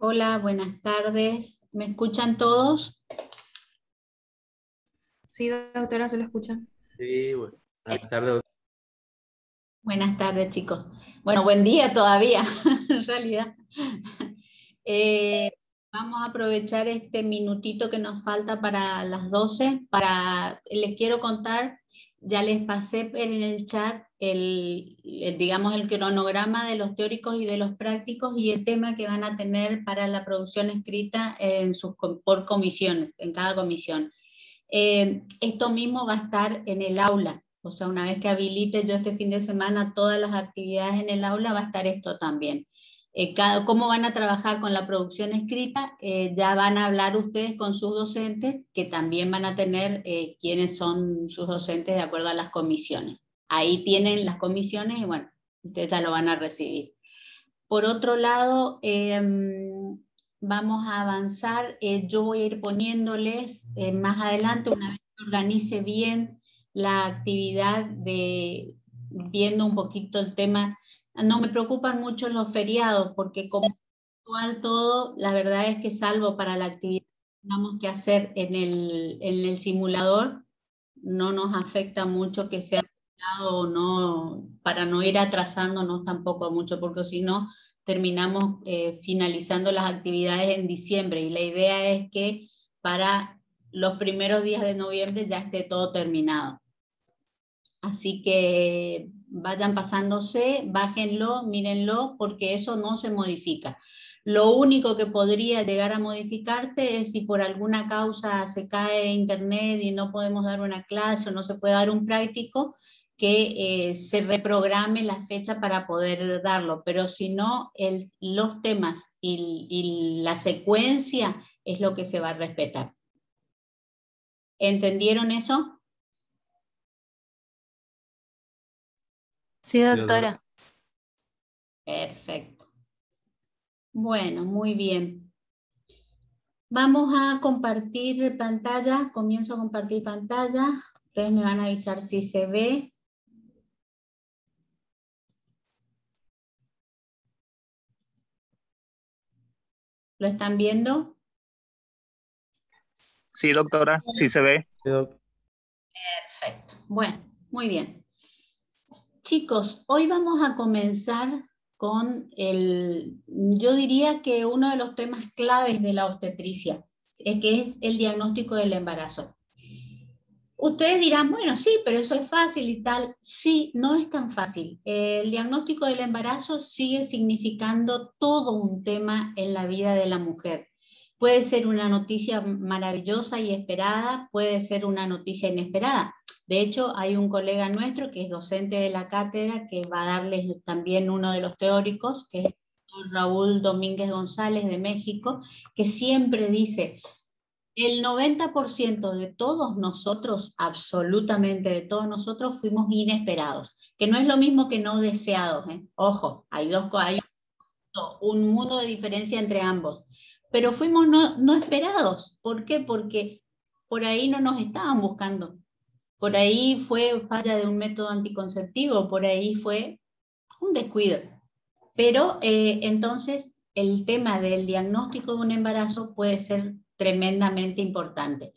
Hola, buenas tardes. ¿Me escuchan todos? Sí, doctora, se lo escucha. Sí, bueno. Buenas tardes. Buenas tardes, chicos. Bueno, buen día todavía, en realidad. Eh, Vamos a aprovechar este minutito que nos falta para las 12. Les quiero contar, ya les pasé en el chat digamos, el cronograma de los teóricos y de los prácticos y el tema que van a tener para la producción escrita por comisiones, en cada comisión. Esto mismo va a estar en el aula, o sea, una vez que habilite yo este fin de semana todas las actividades en el aula, va a estar esto también. Cómo van a trabajar con la producción escrita, ya van a hablar ustedes con sus docentes, que también van a tener quiénes son sus docentes de acuerdo a las comisiones. Ahí tienen las comisiones y bueno, ustedes ya lo van a recibir. Por otro lado, vamos a avanzar. Yo voy a ir poniéndoles más adelante, una vez que organice bien la actividad viendo un poquito el tema. No me preocupan mucho los feriados, porque como igual todo, la verdad es que salvo para la actividad que tengamos que hacer en el simulador, no nos afecta mucho que sea feriado o no, para no ir atrasándonos tampoco mucho, porque si no terminamos finalizando las actividades en diciembre y la idea es que para los primeros días de noviembre ya esté todo terminado. Así que vayan pasándose, bájenlo, mírenlo, porque eso no se modifica. Lo único que podría llegar a modificarse es si por alguna causa se cae internet y no podemos dar una clase o no se puede dar un práctico, que se reprograme la fecha para poder darlo, pero si no, los temas y la secuencia es lo que se va a respetar. ¿Entendieron eso? Sí, doctora. Perfecto. Bueno, muy bien. Vamos a compartir pantalla. Comienzo a compartir pantalla. Ustedes me van a avisar si se ve. ¿Lo están viendo? Sí, doctora, sí se ve. Perfecto. Bueno, muy bien. Chicos, hoy vamos a comenzar con yo diría que uno de los temas claves de la obstetricia, que es el diagnóstico del embarazo. Ustedes dirán, bueno, sí, pero eso es fácil y tal. Sí, no es tan fácil. El diagnóstico del embarazo sigue significando todo un tema en la vida de la mujer. Puede ser una noticia maravillosa y esperada, puede ser una noticia inesperada. De hecho, hay un colega nuestro que es docente de la cátedra que va a darles también uno de los teóricos, que es Raúl Domínguez González de México, que siempre dice: el 90% de todos nosotros, absolutamente de todos nosotros, fuimos inesperados, que no es lo mismo que no deseados, ¿eh? Ojo, hay un mundo de diferencia entre ambos, pero fuimos no esperados. ¿Por qué? Porque por ahí no nos estaban buscando, por ahí fue falla de un método anticonceptivo, por ahí fue un descuido. Pero entonces el tema del diagnóstico de un embarazo puede ser tremendamente importante.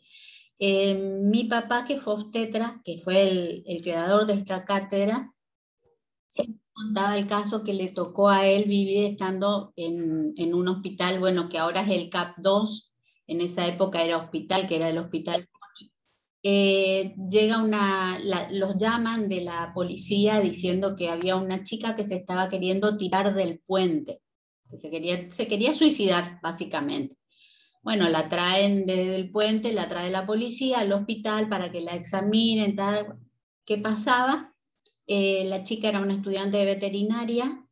Mi papá, que fue obstetra, que fue el creador de esta cátedra, siempre contaba el caso que le tocó a él vivir estando en un hospital, bueno, que ahora es el CAP2, en esa época era hospital, que era el hospital. Los llaman de la policía diciendo que había una chica que se estaba queriendo tirar del puente, que se quería suicidar, básicamente. Bueno, la traen desde el puente, la trae la policía al hospital para que la examinen, tal. ¿Qué pasaba? La chica era una estudiante de veterinaria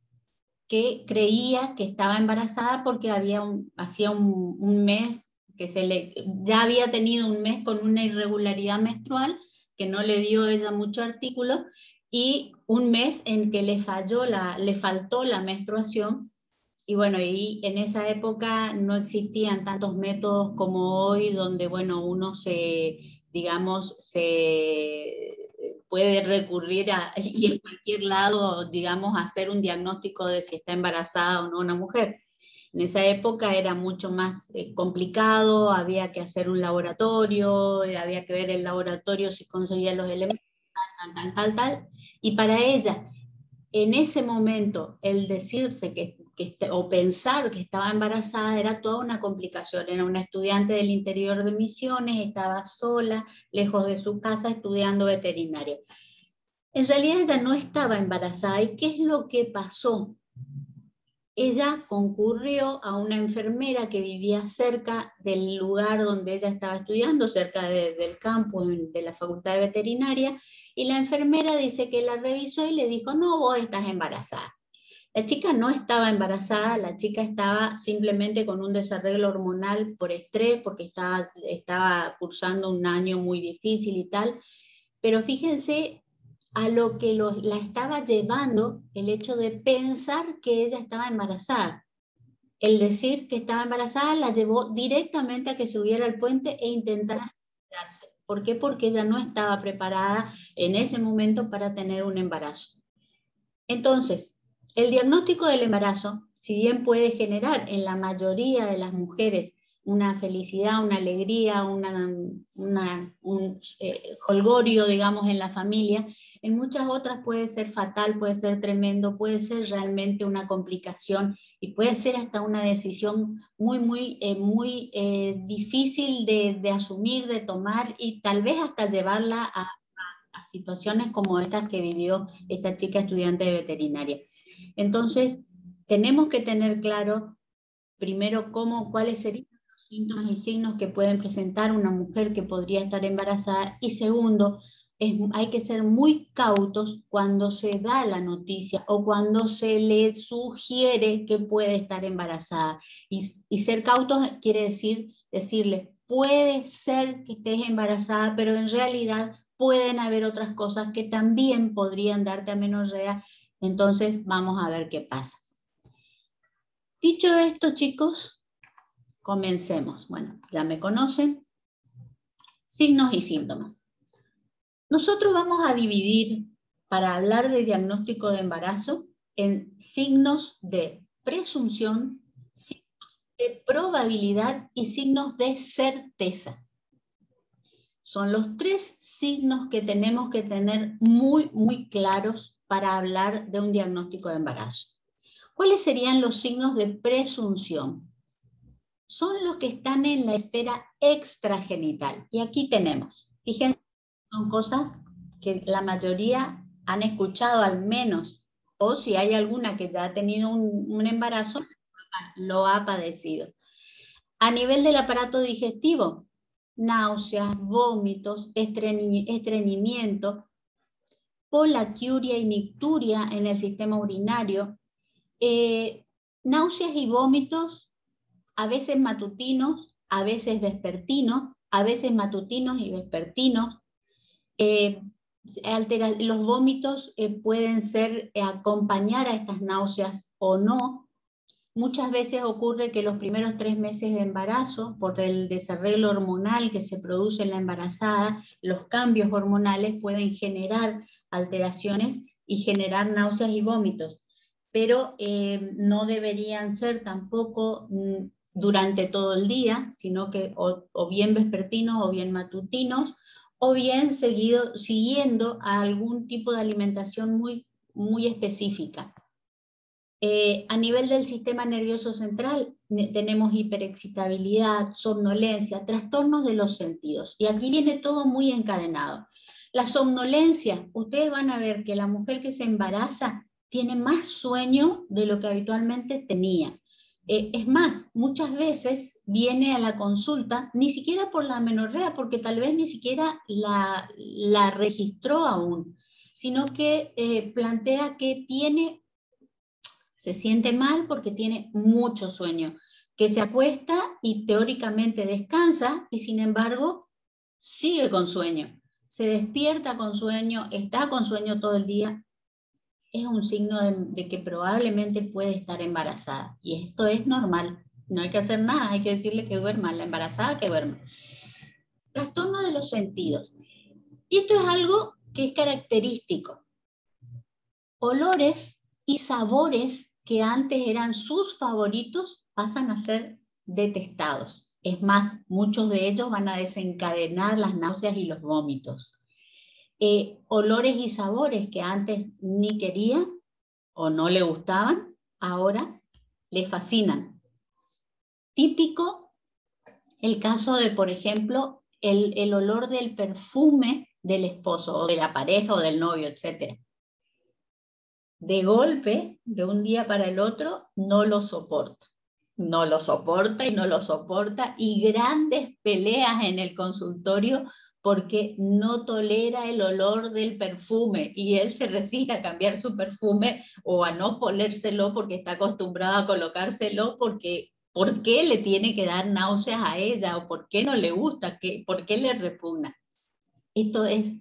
que creía que estaba embarazada porque hacía un mes ya había tenido un mes con una irregularidad menstrual que no le dio ella mucho artículo y un mes en que le faltó la menstruación. Y bueno, y en esa época no existían tantos métodos como hoy, donde, bueno, uno digamos, se puede recurrir y en cualquier lado, digamos, hacer un diagnóstico de si está embarazada o no una mujer. En esa época era mucho más complicado, había que hacer un laboratorio, había que ver el laboratorio si conseguía los elementos, tal. Y para ella, en ese momento, el decirse o pensar que estaba embarazada era toda una complicación. Era una estudiante del interior de Misiones, estaba sola, lejos de su casa, estudiando veterinaria. En realidad ella no estaba embarazada. ¿Y qué es lo que pasó? Ella concurrió a una enfermera que vivía cerca del lugar donde ella estaba estudiando, cerca del campus de la Facultad de Veterinaria, y la enfermera dice que la revisó y le dijo, no, vos estás embarazada. La chica no estaba embarazada, la chica estaba simplemente con un desarreglo hormonal por estrés, porque estaba cursando un año muy difícil y tal, pero fíjense a lo que la estaba llevando el hecho de pensar que ella estaba embarazada. El decir que estaba embarazada la llevó directamente a que subiera al puente e intentara suicidarse. ¿Por qué? Porque ella no estaba preparada en ese momento para tener un embarazo. Entonces, el diagnóstico del embarazo, si bien puede generar en la mayoría de las mujeres una felicidad, una alegría, un jolgorio, digamos, en la familia, en muchas otras puede ser fatal, puede ser tremendo, puede ser realmente una complicación y puede ser hasta una decisión muy difícil de asumir, de tomar y tal vez hasta llevarla a situaciones como estas que vivió esta chica estudiante de veterinaria. Entonces, tenemos que tener claro, primero, cuáles serían los síntomas y signos que pueden presentar una mujer que podría estar embarazada, y segundo, hay que ser muy cautos cuando se da la noticia o cuando se le sugiere que puede estar embarazada. Y ser cautos quiere decirle, puede ser que estés embarazada, pero en realidad pueden haber otras cosas que también podrían darte amenorrea, entonces vamos a ver qué pasa. Dicho esto, chicos, comencemos. Bueno, ya me conocen. Signos y síntomas. Nosotros vamos a dividir, para hablar de diagnóstico de embarazo, en signos de presunción, signos de probabilidad y signos de certeza. Son los tres signos que tenemos que tener muy claros para hablar de un diagnóstico de embarazo. ¿Cuáles serían los signos de presunción? Son los que están en la esfera extragenital. Y aquí tenemos, fíjense, son cosas que la mayoría han escuchado al menos, o si hay alguna que ya ha tenido un embarazo, lo ha padecido. A nivel del aparato digestivo, náuseas, vómitos, estreñimiento, polaquiuria y nicturia en el sistema urinario, náuseas y vómitos, a veces matutinos, a veces vespertinos, a veces matutinos y vespertinos. Los vómitos pueden acompañar a estas náuseas o no. Muchas veces ocurre que los primeros 3 meses de embarazo, por el desarreglo hormonal que se produce en la embarazada, los cambios hormonales pueden generar alteraciones y generar náuseas y vómitos, pero no deberían ser tampoco durante todo el día, sino que o bien vespertinos o bien matutinos, o bien siguiendo a algún tipo de alimentación muy específica. A nivel del sistema nervioso central tenemos hiperexcitabilidad, somnolencia, trastornos de los sentidos. Y aquí viene todo muy encadenado. La somnolencia, ustedes van a ver que la mujer que se embaraza tiene más sueño de lo que habitualmente tenía. Es más, muchas veces viene a la consulta, ni siquiera por la amenorrea, porque tal vez ni siquiera la registró aún, sino que plantea que se siente mal porque tiene mucho sueño, que se acuesta y teóricamente descansa y sin embargo sigue con sueño, se despierta con sueño, está con sueño todo el día. Es un signo de que probablemente puede estar embarazada y esto es normal, no hay que hacer nada, hay que decirle que duerma, la embarazada que duerma. Trastorno de los sentidos, y esto es algo que es característico. Olores y sabores que antes eran sus favoritos pasan a ser detestados. Es más, muchos de ellos van a desencadenar las náuseas y los vómitos. Olores y sabores que antes ni quería o no le gustaban, ahora le fascinan. Típico el caso de, por ejemplo, el olor del perfume del esposo o de la pareja o del novio, etc. De golpe, de un día para el otro, no lo soporta. No lo soporta y no lo soporta, y grandes peleas en el consultorio porque no tolera el olor del perfume y él se resiste a cambiar su perfume o a no ponérselo porque está acostumbrado a colocárselo, porque ¿por qué le tiene que dar náuseas a ella? ¿O por qué no le gusta? ¿Por qué le repugna? Esto es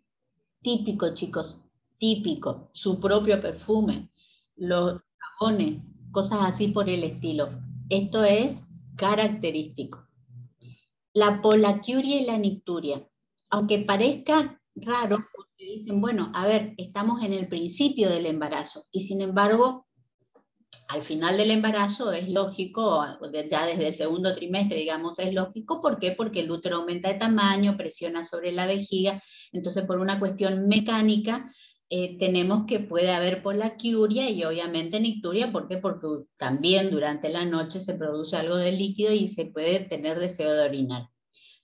típico, chicos, típico. Su propio perfume, los jabones, cosas así por el estilo. Esto es característico. La polaquiuria y la nicturia. Aunque parezca raro, porque dicen, bueno, a ver, estamos en el principio del embarazo, y sin embargo, al final del embarazo es lógico, ya desde el segundo trimestre, digamos, es lógico. ¿Por qué? Porque el útero aumenta de tamaño, presiona sobre la vejiga, entonces por una cuestión mecánica tenemos que puede haber polaquiuria y obviamente nicturia. ¿Por qué? Porque también durante la noche se produce algo de líquido y se puede tener deseo de orinar.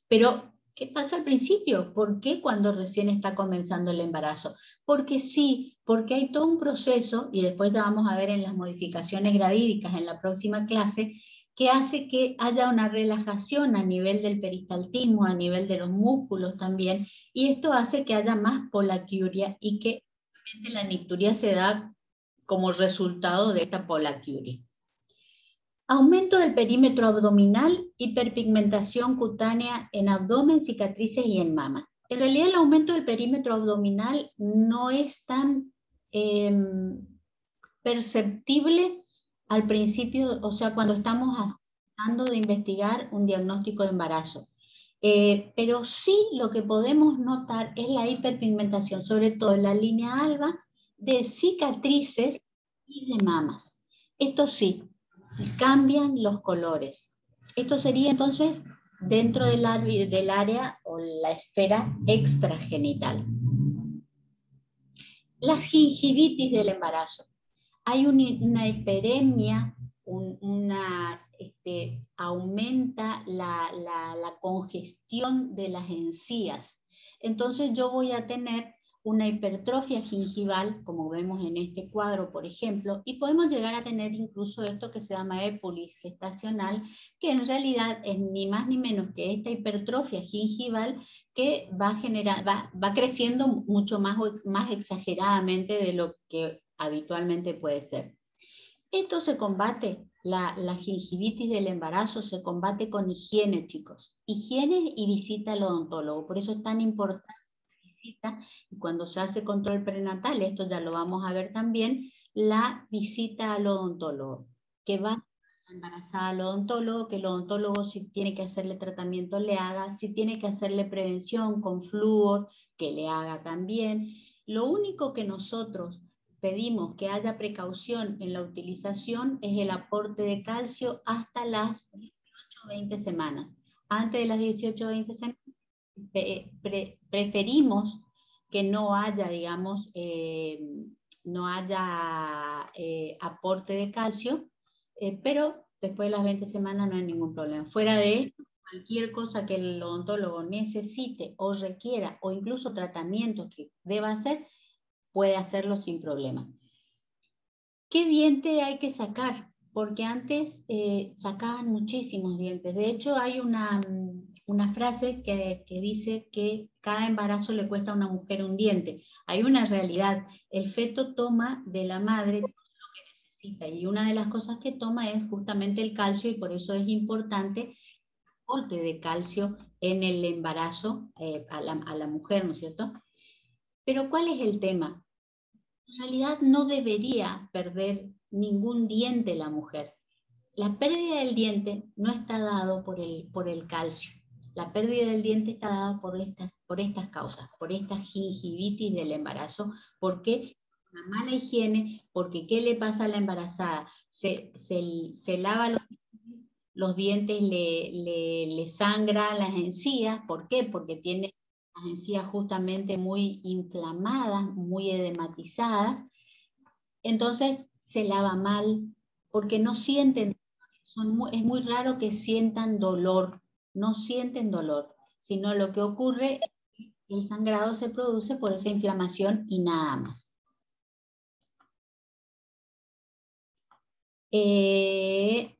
Pero, ¿qué pasa al principio? ¿Por qué cuando recién está comenzando el embarazo? Porque sí, porque hay todo un proceso, y después ya vamos a ver en las modificaciones gravídicas en la próxima clase, que hace que haya una relajación a nivel del peristaltismo, a nivel de los músculos también, y esto hace que haya más polaquiuria y que la nicturia se da como resultado de esta polaquiuria. Aumento del perímetro abdominal, hiperpigmentación cutánea en abdomen, cicatrices y en mama. En realidad el aumento del perímetro abdominal no es tan perceptible al principio, o sea, cuando estamos tratando de investigar un diagnóstico de embarazo. Pero sí lo que podemos notar es la hiperpigmentación, sobre todo en la línea alba, de cicatrices y de mamas. Esto sí, cambian los colores. Esto sería entonces dentro del área o la esfera extragenital. La gingivitis del embarazo. Hay una hiperemia, aumenta la congestión de las encías. Entonces yo voy a tener una hipertrofia gingival, como vemos en este cuadro, por ejemplo, y podemos llegar a tener incluso esto que se llama épulis gestacional, que en realidad es ni más ni menos que esta hipertrofia gingival que va creciendo mucho más exageradamente de lo que habitualmente puede ser. Esto se combate, la gingivitis del embarazo se combate con higiene, chicos. Higiene y visita al odontólogo. Por eso es tan importante la visita, y cuando se hace control prenatal, esto ya lo vamos a ver también, la visita al odontólogo, que va embarazada al odontólogo, que el odontólogo, si tiene que hacerle tratamiento, le haga, si tiene que hacerle prevención con flúor, que le haga también. Lo único que nosotros pedimos que haya precaución en la utilización es el aporte de calcio hasta las 18 o 20 semanas. Antes de las 18 o 20 semanas preferimos que no haya, digamos, no haya aporte de calcio, pero después de las 20 semanas no hay ningún problema. Fuera de esto, cualquier cosa que el odontólogo necesite o requiera, o incluso tratamientos que deba hacer, puede hacerlo sin problema. ¿Qué diente hay que sacar? Porque antes sacaban muchísimos dientes. De hecho, hay una frase que dice que cada embarazo le cuesta a una mujer un diente. Hay una realidad. El feto toma de la madre lo que necesita, y una de las cosas que toma es justamente el calcio, y por eso es importante el aporte de calcio en el embarazo a la mujer, ¿no es cierto? Pero ¿cuál es el tema? En realidad no debería perder ningún diente la mujer. La pérdida del diente no está dado por el calcio. La pérdida del diente está dada por estas causas, por esta gingivitis del embarazo. ¿Por qué? una mala higiene, porque ¿qué le pasa a la embarazada? Se lava los dientes, le sangra las encías. ¿Por qué? Porque tiene las encías justamente muy inflamadas, muy edematizadas. Entonces se lava mal, porque no sienten, es muy raro que sientan dolor, no sienten dolor, sino lo que ocurre es que el sangrado se produce por esa inflamación y nada más. Aquí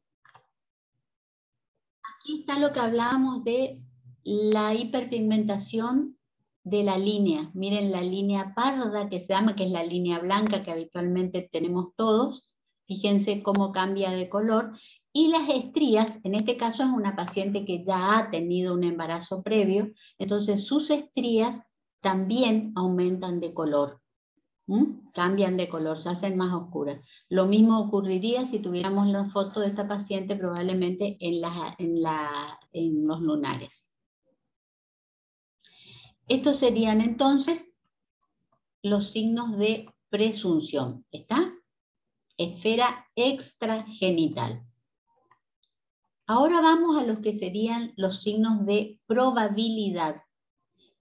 está lo que hablábamos de la hiperpigmentación de la línea. Miren la línea parda que se llama, que es la línea blanca que habitualmente tenemos todos. Fíjense cómo cambia de color. Y las estrías, en este caso es una paciente que ya ha tenido un embarazo previo, entonces sus estrías también aumentan de color. Cambian de color, se hacen más oscuras. Lo mismo ocurriría si tuviéramos la foto de esta paciente probablemente en los lunares. Estos serían entonces los signos de presunción. ¿Está? Esfera extragenital. Ahora vamos a los que serían los signos de probabilidad,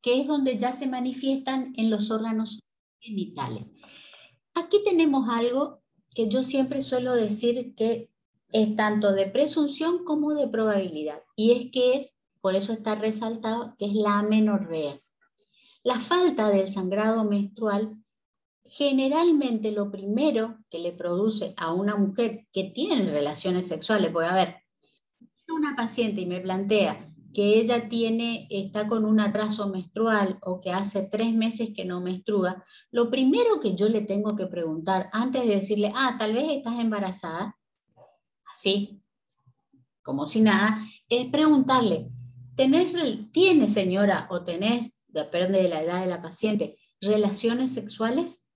que es donde ya se manifiestan en los órganos genitales. Aquí tenemos algo que yo siempre suelo decir que es tanto de presunción como de probabilidad, y es que por eso está resaltado, que es la amenorrea. La falta del sangrado menstrual, generalmente lo primero que le produce a una mujer que tiene relaciones sexuales, porque a ver, una paciente y me plantea que ella está con un atraso menstrual o que hace 3 meses que no menstrua, lo primero que yo le tengo que preguntar antes de decirle, tal vez estás embarazada, así, como si nada, es preguntarle, ¿tiene señora o tenés, depende de la edad de la paciente, relaciones sexuales?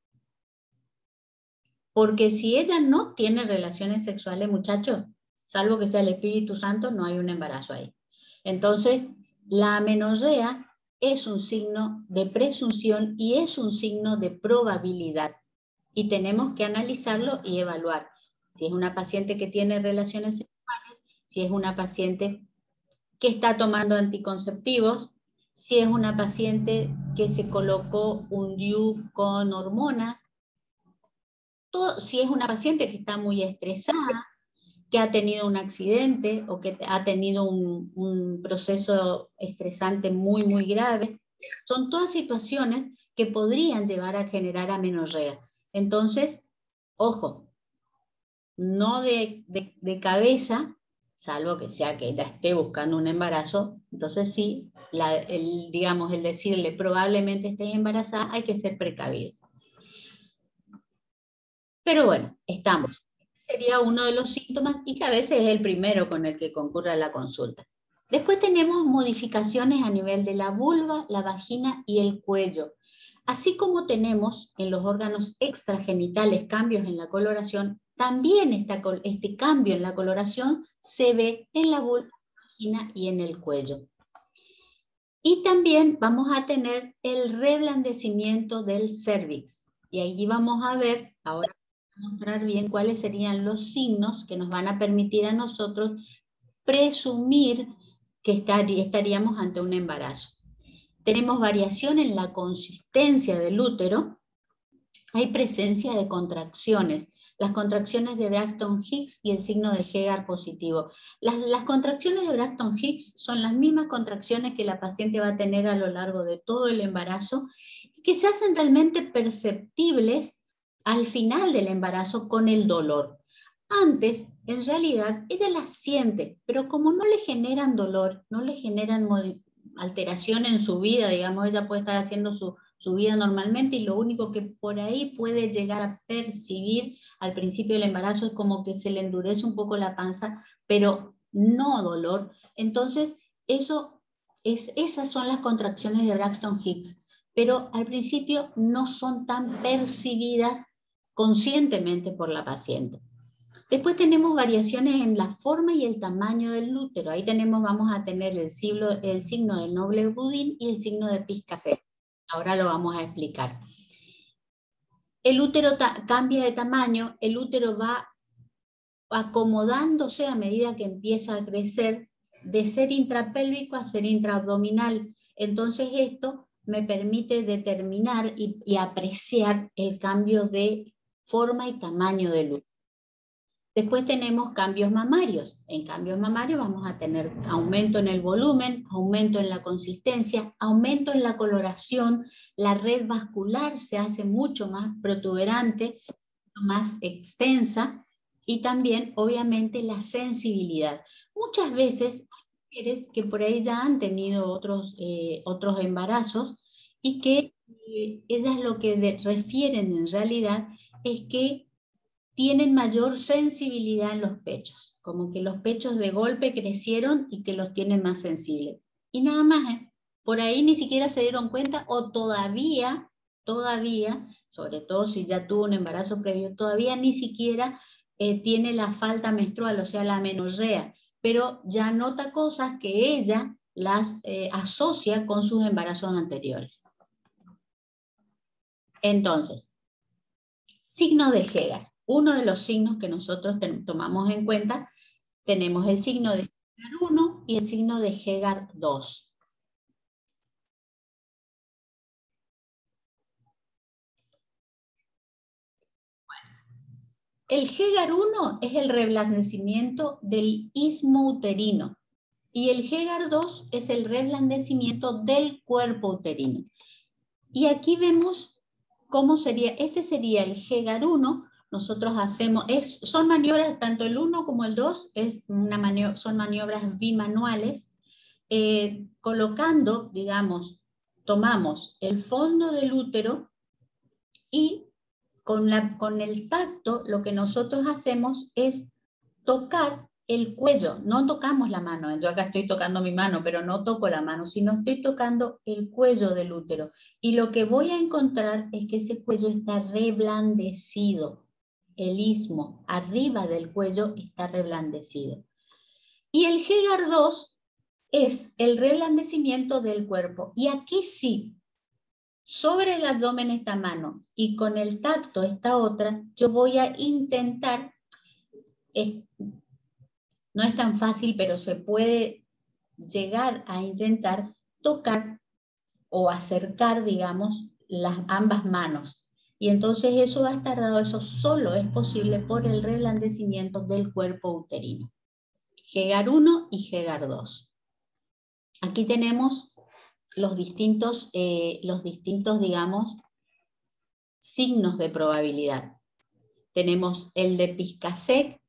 Porque si ella no tiene relaciones sexuales, muchachos, salvo que sea el Espíritu Santo, no hay un embarazo ahí. Entonces, la amenorrea es un signo de presunción y es un signo de probabilidad. Y tenemos que analizarlo y evaluar. Si es una paciente que tiene relaciones sexuales, si es una paciente que está tomando anticonceptivos, si es una paciente que se colocó un DIU con hormonas, si es una paciente que está muy estresada, que ha tenido un accidente o que ha tenido un proceso estresante muy, muy grave. Son todas situaciones que podrían llevar a generar amenorrea. Entonces, ojo, no de cabeza, salvo que sea que ella esté buscando un embarazo, entonces sí, digamos, el decirle probablemente estés embarazada, hay que ser precavido. Pero bueno, estamos. Sería uno de los síntomas y que a veces es el primero con el que concurre a la consulta. Después tenemos modificaciones a nivel de la vulva, la vagina y el cuello. Así como tenemos en los órganos extragenitales cambios en la coloración, también este cambio en la coloración se ve en la vulva, la vagina y en el cuello. Y también vamos a tener el reblandecimiento del cervix. Y allí vamos a ver, ahora mostrar bien cuáles serían los signos que nos van a permitir a nosotros presumir que estaríamos ante un embarazo. Tenemos variación en la consistencia del útero, hay presencia de contracciones, las contracciones de Braxton-Hicks y el signo de Hegar positivo. Las contracciones de Braxton-Hicks son las mismas contracciones que la paciente va a tener a lo largo de todo el embarazo y que se hacen realmente perceptibles al final del embarazo con el dolor. Antes, en realidad, ella las siente, pero como no le generan dolor, no le generan alteración en su vida, digamos, ella puede estar haciendo su vida normalmente y lo único que por ahí puede llegar a percibir al principio del embarazo es como que se le endurece un poco la panza, pero no dolor. Entonces, esas son las contracciones de Braxton-Hicks, pero al principio no son tan percibidas conscientemente por la paciente. Después tenemos variaciones en la forma y el tamaño del útero. Ahí vamos a tener el signo de Noble-Budin y el signo de Piscaset. Ahora lo vamos a explicar. El útero cambia de tamaño, el útero va acomodándose a medida que empieza a crecer, de ser intrapélvico a ser intraabdominal. Entonces esto me permite determinar y apreciar el cambio de forma y tamaño del útero. Después tenemos cambios mamarios. En cambios mamarios vamos a tener aumento en el volumen, aumento en la consistencia, aumento en la coloración, la red vascular se hace mucho más protuberante, más extensa, y también obviamente la sensibilidad. Muchas veces hay mujeres que por ahí ya han tenido otros embarazos y que ellas lo que refieren en realidad es que tienen mayor sensibilidad en los pechos, como que los pechos de golpe crecieron y que los tienen más sensibles. Y nada más, por ahí ni siquiera se dieron cuenta, o todavía, sobre todo si ya tuvo un embarazo previo, todavía ni siquiera tiene la falta menstrual, o sea, la amenorrea, pero ya nota cosas que ella las asocia con sus embarazos anteriores. Entonces, signo de Hegar. Uno de los signos que nosotros tomamos en cuenta, tenemos el signo de Hegar 1 y el signo de Hegar 2. El Hegar 1 es el reblandecimiento del istmo uterino y el Hegar 2 es el reblandecimiento del cuerpo uterino. Y aquí vemos cómo sería, este sería el Hegar 1. Nosotros hacemos, son maniobras, tanto el 1 como el 2, son maniobras bimanuales, colocando, digamos, tomamos el fondo del útero y con el tacto lo que nosotros hacemos es tocar el cuello, no tocamos la mano, yo acá estoy tocando mi mano, pero no toco la mano, sino estoy tocando el cuello del útero. Y lo que voy a encontrar es que ese cuello está reblandecido, el istmo arriba del cuello está reblandecido. Y el Hegar 2 es el reblandecimiento del cuerpo. Y aquí sí, sobre el abdomen esta mano y con el tacto esta otra, yo voy a intentar, no es tan fácil, pero se puede llegar a intentar tocar o acercar, digamos, ambas manos. Y entonces eso va a estar dado, eso solo es posible por el reblandecimiento del cuerpo uterino. Hegar 1 y Hegar 2. Aquí tenemos los distintos, digamos, signos de probabilidad. Tenemos el de Piscasek,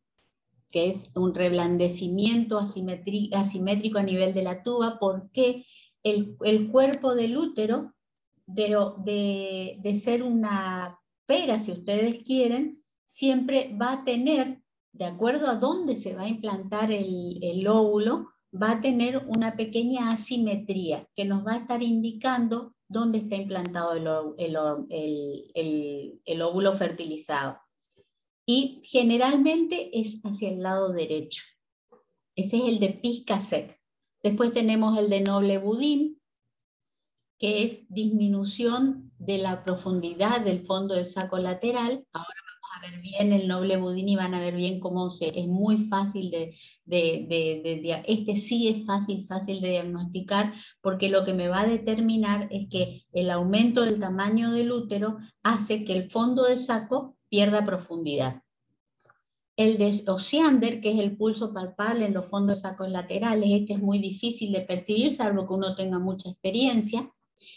que es un reblandecimiento asimétrico a nivel de la tuba, porque el cuerpo del útero, de ser una pera, si ustedes quieren, siempre va a tener, de acuerdo a dónde se va a implantar el óvulo, va a tener una pequeña asimetría que nos va a estar indicando dónde está implantado el óvulo fertilizado. Y generalmente es hacia el lado derecho. Ese es el de Piscasek. Después tenemos el de Noble-Budin, que es disminución de la profundidad del fondo del saco lateral. Ahora vamos a ver bien el Noble-Budin y van a ver bien cómo es muy fácil este sí es fácil de diagnosticar, porque lo que me va a determinar es que el aumento del tamaño del útero hace que el fondo del saco pierda profundidad. El de Osiander, que es el pulso palpable en los fondos de sacos laterales, este es muy difícil de percibir, salvo que uno tenga mucha experiencia.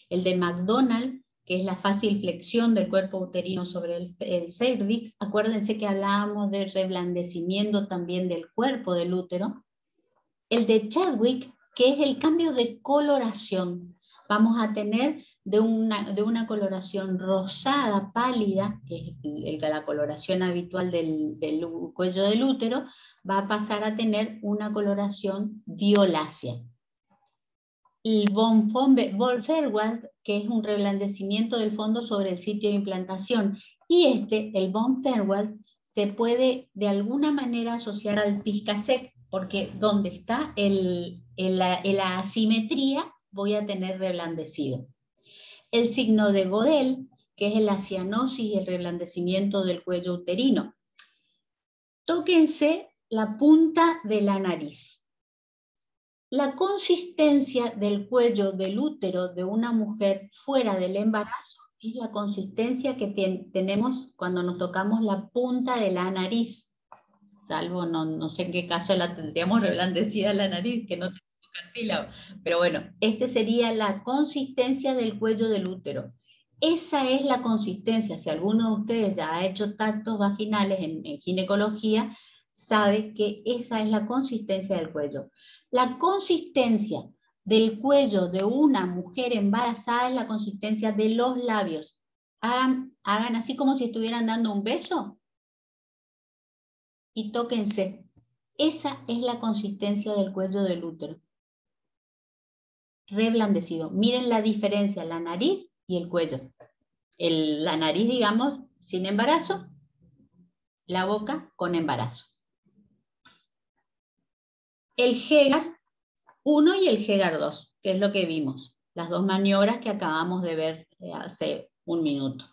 El de McDonald, que es la fácil flexión del cuerpo uterino sobre el cervix. Acuérdense que hablábamos de reblandecimiento también del cuerpo del útero. El de Chadwick, que es el cambio de coloración. Vamos a tener de una coloración rosada, pálida, que es la coloración habitual del cuello del útero, va a pasar a tener una coloración violácea. El von Ferwald, que es un reblandecimiento del fondo sobre el sitio de implantación. Y el von Ferwald, se puede de alguna manera asociar al Piscasek, porque donde está la asimetría voy a tener reblandecido. El signo de Godel, que es la cianosis y el reblandecimiento del cuello uterino. Tóquense la punta de la nariz. La consistencia del cuello del útero de una mujer fuera del embarazo es la consistencia que tenemos cuando nos tocamos la punta de la nariz. Salvo, no sé en qué caso la tendríamos reblandecida la nariz, que no tenemos cartílago. Pero bueno, esta sería la consistencia del cuello del útero. Esa es la consistencia. Si alguno de ustedes ya ha hecho tactos vaginales en ginecología, sabe que esa es la consistencia del cuello. La consistencia del cuello de una mujer embarazada es la consistencia de los labios. Hagan así como si estuvieran dando un beso y tóquense. Esa es la consistencia del cuello del útero. Reblandecido. Miren la diferencia, la nariz y el cuello. La nariz, digamos, sin embarazo, la boca con embarazo. El Hegar 1 y el Hegar 2, que es lo que vimos. Las dos maniobras que acabamos de ver hace un minuto.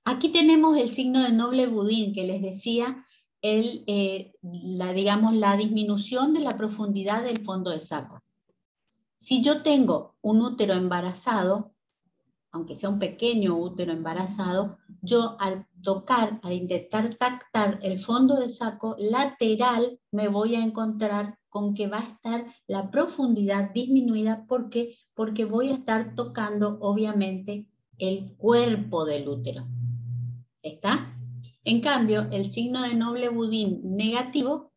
Aquí tenemos el signo de Noble-Boudin, que les decía, digamos, la disminución de la profundidad del fondo del saco. Si yo tengo un útero embarazado, aunque sea un pequeño útero embarazado, yo al intentar tactar el fondo del saco lateral, me voy a encontrar con que va a estar la profundidad disminuida. ¿Por qué? Porque voy a estar tocando, obviamente, el cuerpo del útero. ¿Está? En cambio, el signo de Noble-Boudin negativo,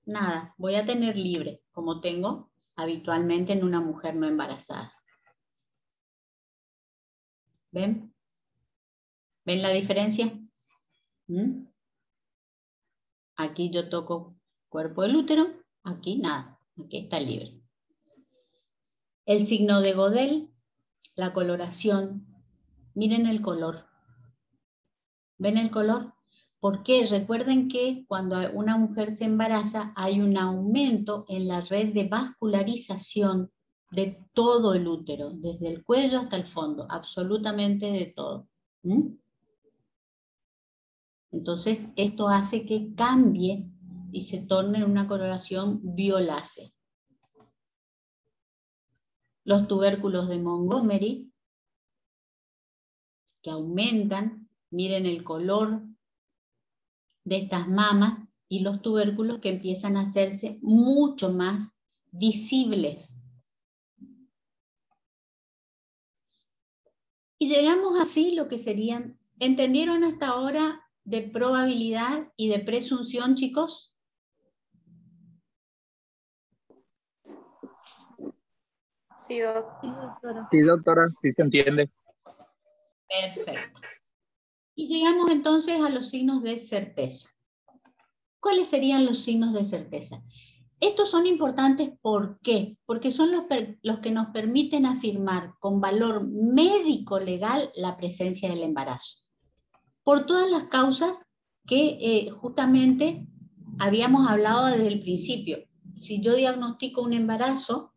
nada, voy a tener libre, como tengo habitualmente en una mujer no embarazada. ¿Ven? ¿Ven la diferencia? Aquí yo toco cuerpo del útero, aquí nada, aquí está libre. El signo de Godel, la coloración, miren el color. ¿Ven el color? ¿Por qué? Recuerden que cuando una mujer se embaraza hay un aumento en la red de vascularización de todo el útero, desde el cuello hasta el fondo, absolutamente de todo. Entonces, esto hace que cambie y se torne en una coloración violácea. Los tubérculos de Montgomery, que aumentan, miren el color de estas mamas, y los tubérculos que empiezan a hacerse mucho más visibles. Y llegamos así lo que serían, ¿entendieron hasta ahora de probabilidad y de presunción, chicos? Sí, doctora. Sí, doctora, sí se entiende. Perfecto. Y llegamos entonces a los signos de certeza. ¿Cuáles serían los signos de certeza? Estos son importantes, ¿por qué? Porque son los que nos permiten afirmar con valor médico legal la presencia del embarazo. Por todas las causas que justamente habíamos hablado desde el principio. Si yo diagnostico un embarazo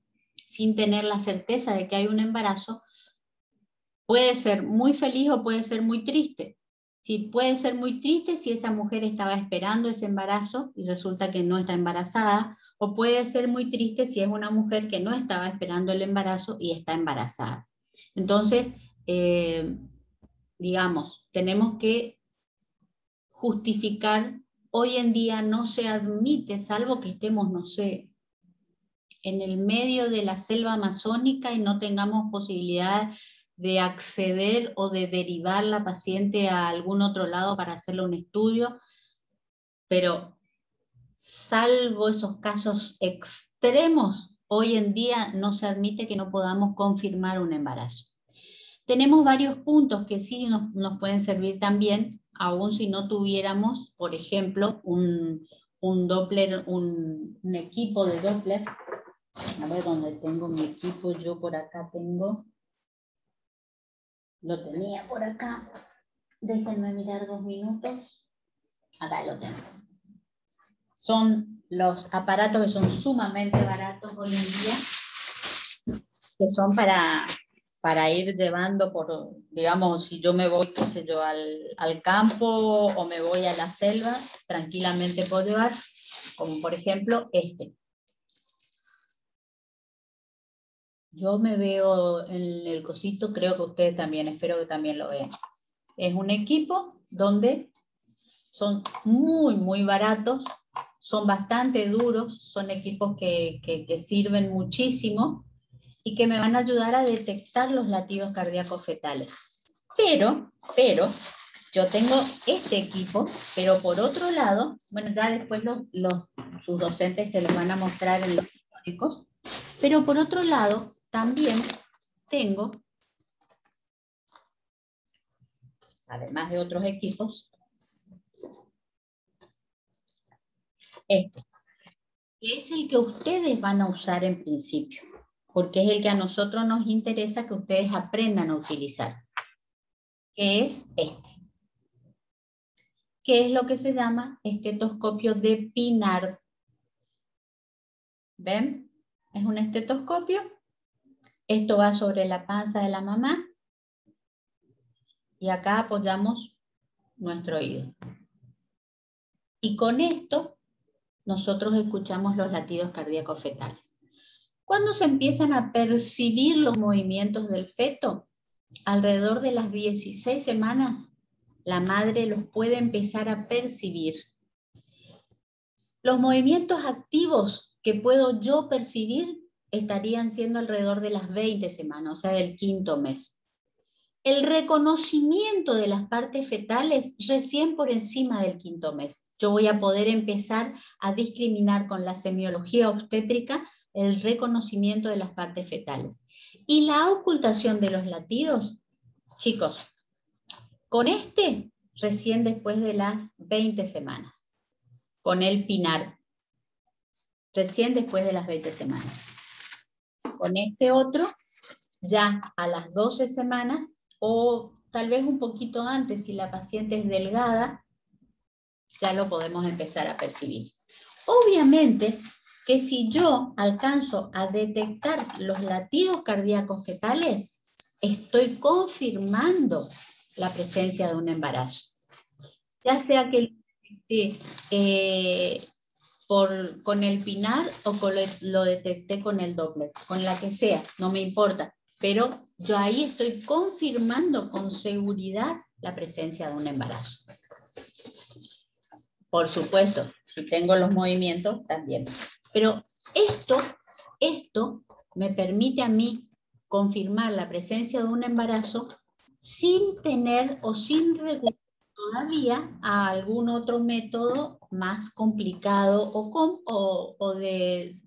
sin tener la certeza de que hay un embarazo, puede ser muy feliz o puede ser muy triste. Sí, puede ser muy triste si esa mujer estaba esperando ese embarazo y resulta que no está embarazada, o puede ser muy triste si es una mujer que no estaba esperando el embarazo y está embarazada. Entonces, digamos, tenemos que justificar. Hoy en día no se admite, salvo que estemos, no sé, en el medio de la selva amazónica y no tengamos posibilidad de acceder o de derivar la paciente a algún otro lado para hacerle un estudio, pero salvo esos casos extremos, hoy en día no se admite que no podamos confirmar un embarazo. Tenemos varios puntos que sí nos pueden servir también, aun si no tuviéramos, por ejemplo, un Doppler, un equipo de Doppler. A ver dónde tengo mi equipo, yo por acá tengo, lo tenía por acá, déjenme mirar 2 minutos, acá lo tengo. Son los aparatos que son sumamente baratos hoy en día, que son para ir llevando por, digamos, si yo me voy, qué sé yo, al campo o me voy a la selva, tranquilamente puedo llevar, como por ejemplo este. Yo me veo en el cosito, creo que ustedes también, espero que también lo vean. Es un equipo donde son muy baratos, son bastante duros, son equipos que sirven muchísimo y que me van a ayudar a detectar los latidos cardíacos fetales. Pero, yo tengo este equipo, pero por otro lado, bueno, ya después sus docentes te los van a mostrar en los teóricos, pero por otro lado, también tengo, además de otros equipos, este, que es el que ustedes van a usar en principio, porque es el que a nosotros nos interesa que ustedes aprendan a utilizar, que es este, que es lo que se llama estetoscopio de Pinard. ¿Ven? Es un estetoscopio. Esto va sobre la panza de la mamá y acá apoyamos nuestro oído. Y con esto nosotros escuchamos los latidos cardíacos fetales. ¿Cuándo se empiezan a percibir los movimientos del feto? Alrededor de las 16 semanas, la madre los puede empezar a percibir. Los movimientos activos que puedo yo percibir estarían siendo alrededor de las 20 semanas, o sea, del 5º mes. El reconocimiento de las partes fetales recién por encima del 5º mes. Yo voy a poder empezar a discriminar con la semiología obstétrica el reconocimiento de las partes fetales. Y la ocultación de los latidos, chicos, con este recién después de las 20 semanas. Con el Pinard, recién después de las 20 semanas. Con este otro, ya a las 12 semanas, o tal vez un poquito antes, si la paciente es delgada, ya lo podemos empezar a percibir. Obviamente que si yo alcanzo a detectar los latidos cardíacos fetales, estoy confirmando la presencia de un embarazo. Ya sea que con el Pinard o lo detecté con el Doppler, con la que sea, no me importa. Pero yo ahí estoy confirmando con seguridad la presencia de un embarazo. Por supuesto, si tengo los movimientos también. Pero esto me permite a mí confirmar la presencia de un embarazo sin tener o sin recurrir todavía a algún otro método más complicado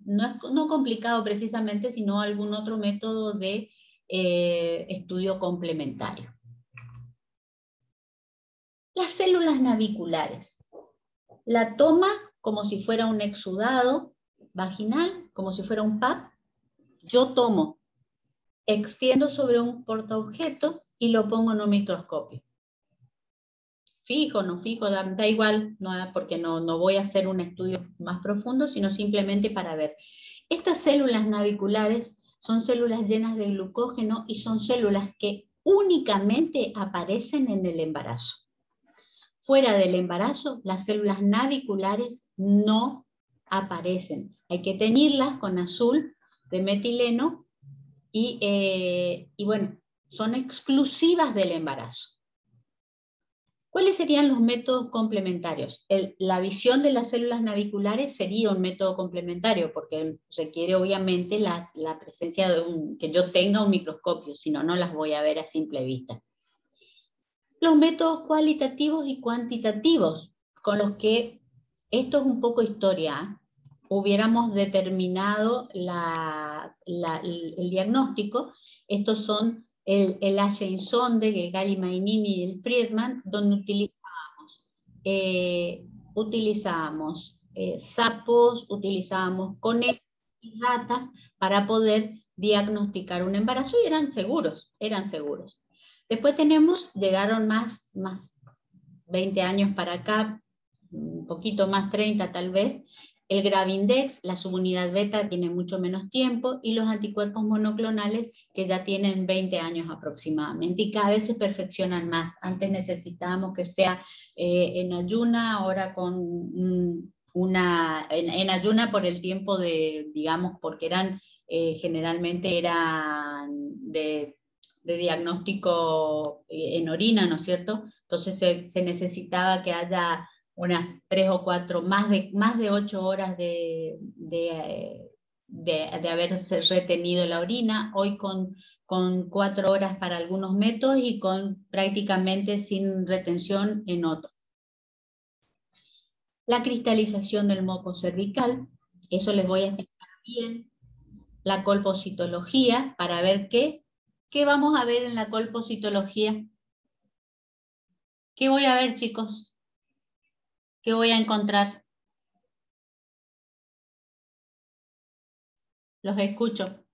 no complicado precisamente, sino algún otro método de estudio complementario. Las células naviculares. La toma como si fuera un exudado vaginal, como si fuera un PAP. Yo tomo, extiendo sobre un portaobjeto y lo pongo en un microscopio. Fijo, no fijo, da igual, no, porque no voy a hacer un estudio más profundo, sino simplemente para ver. Estas células naviculares son células llenas de glucógeno y son células que únicamente aparecen en el embarazo. Fuera del embarazo, las células naviculares no aparecen. Hay que teñirlas con azul de metileno y bueno, son exclusivas del embarazo. ¿Cuáles serían los métodos complementarios? La visión de las células naviculares sería un método complementario porque requiere obviamente la presencia de que yo tenga un microscopio, si no, no las voy a ver a simple vista. Los métodos cualitativos y cuantitativos, con los que, esto es un poco historia, hubiéramos determinado el diagnóstico. Estos son el Hutchinson-de Gegari Mainini y el Friedman, donde utilizábamos sapos, utilizábamos conejos y ratas para poder diagnosticar un embarazo y eran seguros. Después llegaron más 20 años para acá, un poquito más, 30 tal vez, El Gravindex, la subunidad beta, tiene mucho menos tiempo, y los anticuerpos monoclonales que ya tienen 20 años aproximadamente, y cada vez se perfeccionan más. Antes necesitábamos que sea en ayuna, ahora con en ayuna por el tiempo de, digamos, porque eran, generalmente eran de diagnóstico en orina, ¿no es cierto? Entonces se necesitaba que haya unas 3 o 4, más de 8 horas de haberse retenido la orina, hoy con 4 horas para algunos métodos y con prácticamente sin retención en otros. La cristalización del moco cervical, eso les voy a explicar bien. La colpocitología, para ver qué vamos a ver en la colpocitología. ¿Qué voy a ver, chicos? ¿Qué voy a encontrar? Los escucho.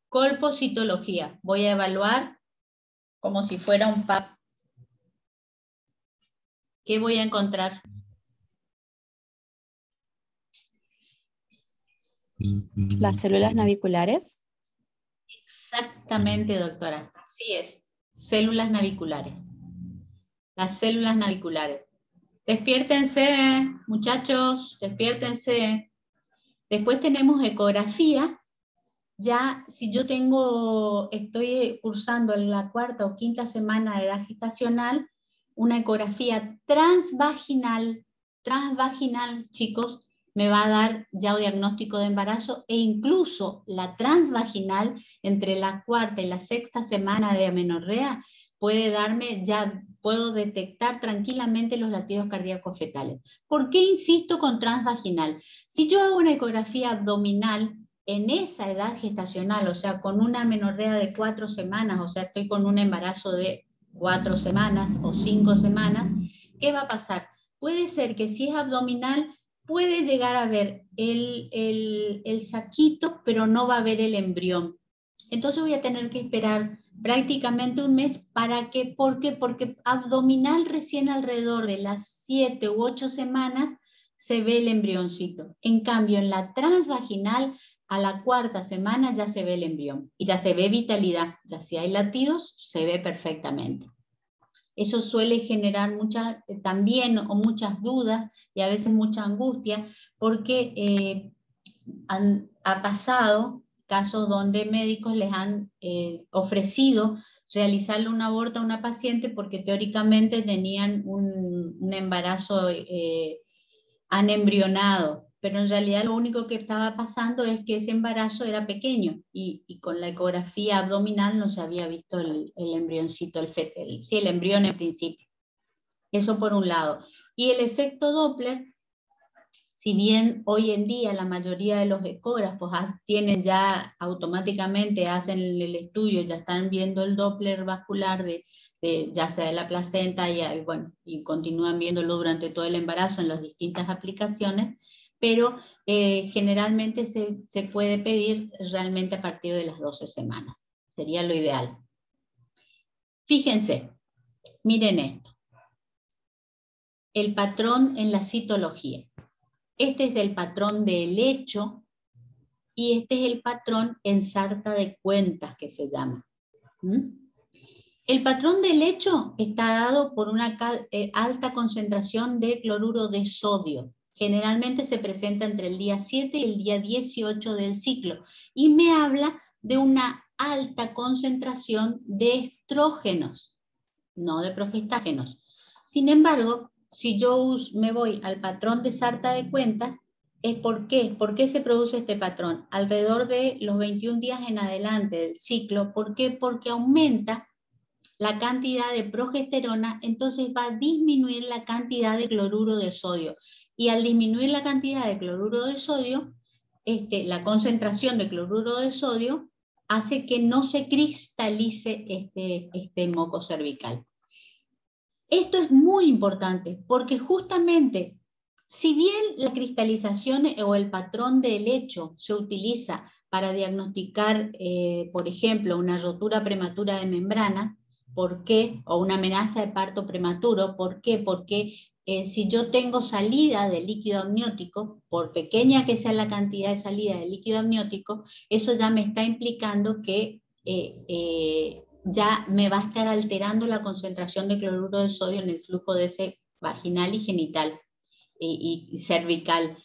Colpocitología. Voy a evaluar como si fuera un PAP. ¿Qué voy a encontrar? ¿Las células naviculares? Exactamente, doctora. Así es. Células naviculares. Las células naviculares. Despiértense, muchachos, despiértense. Después tenemos ecografía. Ya si yo estoy cursando en la 4ª o 5ª semana de edad gestacional, una ecografía transvaginal, chicos, me va a dar ya un diagnóstico de embarazo, e incluso la transvaginal entre la 4ª y la 6ª semana de amenorrea puede darme, ya puedo detectar tranquilamente los latidos cardíacos fetales. ¿Por qué insisto con transvaginal? Si yo hago una ecografía abdominal en esa edad gestacional, o sea, con una amenorrea de 4 semanas, o sea, estoy con un embarazo de 4 semanas o 5 semanas, ¿qué va a pasar? Puede ser que si es abdominal, puede llegar a ver el saquito, pero no va a ver el embrión. Entonces voy a tener que esperar prácticamente un mes para que, ¿por qué? Porque abdominal recién alrededor de las 7 u 8 semanas se ve el embrioncito. En cambio, en la transvaginal, a la 4ª semana ya se ve el embrión y ya se ve vitalidad, ya si hay latidos se ve perfectamente. Eso suele generar muchas dudas y a veces mucha angustia, porque ha pasado casos donde médicos les han ofrecido realizarle un aborto a una paciente porque teóricamente tenían un embarazo anembrionado, pero en realidad lo único que estaba pasando es que ese embarazo era pequeño y con la ecografía abdominal no se había visto el embrioncito, el embrión en principio. Eso por un lado. Y el efecto Doppler, si bien hoy en día la mayoría de los ecógrafos tienen ya automáticamente, hacen el estudio, ya están viendo el Doppler vascular ya sea de la placenta y continúan viéndolo durante todo el embarazo en las distintas aplicaciones, pero generalmente se puede pedir realmente a partir de las 12 semanas. Sería lo ideal. Fíjense, miren esto. El patrón en la citología. Este es el patrón de helecho y este es el patrón en sarta de cuentas que se llama. El patrón de helecho está dado por una alta concentración de cloruro de sodio. Generalmente se presenta entre el día 7 y el día 18 del ciclo y me habla de una alta concentración de estrógenos, no de progestágenos. Sin embargo, si yo me voy al patrón de sarta de cuentas, ¿por qué? ¿Por qué se produce este patrón? Alrededor de los 21 días en adelante del ciclo. ¿Por qué? Porque aumenta la cantidad de progesterona, entonces va a disminuir la cantidad de cloruro de sodio. Y al disminuir la cantidad de cloruro de sodio, la concentración de cloruro de sodio hace que no se cristalice este moco cervical. Esto es muy importante porque justamente, si bien la cristalización o el patrón de helecho se utiliza para diagnosticar, por ejemplo, una rotura prematura de membrana, ¿por qué? O una amenaza de parto prematuro, ¿por qué? Porque si yo tengo salida de líquido amniótico, por pequeña que sea la cantidad de salida de líquido amniótico, eso ya me está implicando que ya me va a estar alterando la concentración de cloruro de sodio en el flujo de ese vaginal y genital y cervical.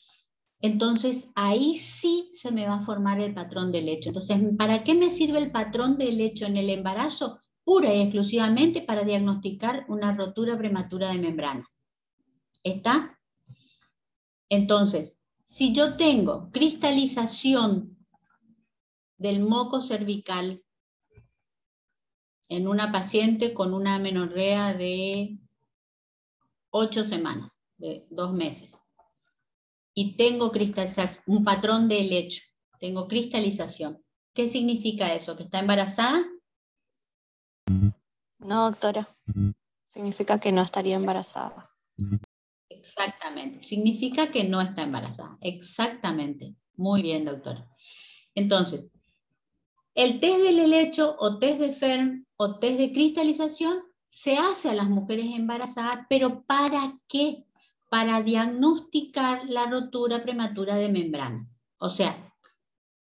Entonces, ahí sí se me va a formar el patrón de lecho. Entonces, ¿para qué me sirve el patrón de lecho en el embarazo? Pura y exclusivamente para diagnosticar una rotura prematura de membranas. ¿Está? Entonces, si yo tengo cristalización del moco cervical en una paciente con una amenorrea de 8 semanas, de 2 meses, y tengo un patrón de lecho, tengo cristalización, ¿qué significa eso? ¿Que está embarazada? No, doctora. Significa que no estaría embarazada. Exactamente, significa que no está embarazada. Exactamente. Muy bien, doctora. Entonces, el test del helecho o test de Ferm o test de cristalización se hace a las mujeres embarazadas, pero ¿para qué? Para diagnosticar la rotura prematura de membranas. O sea,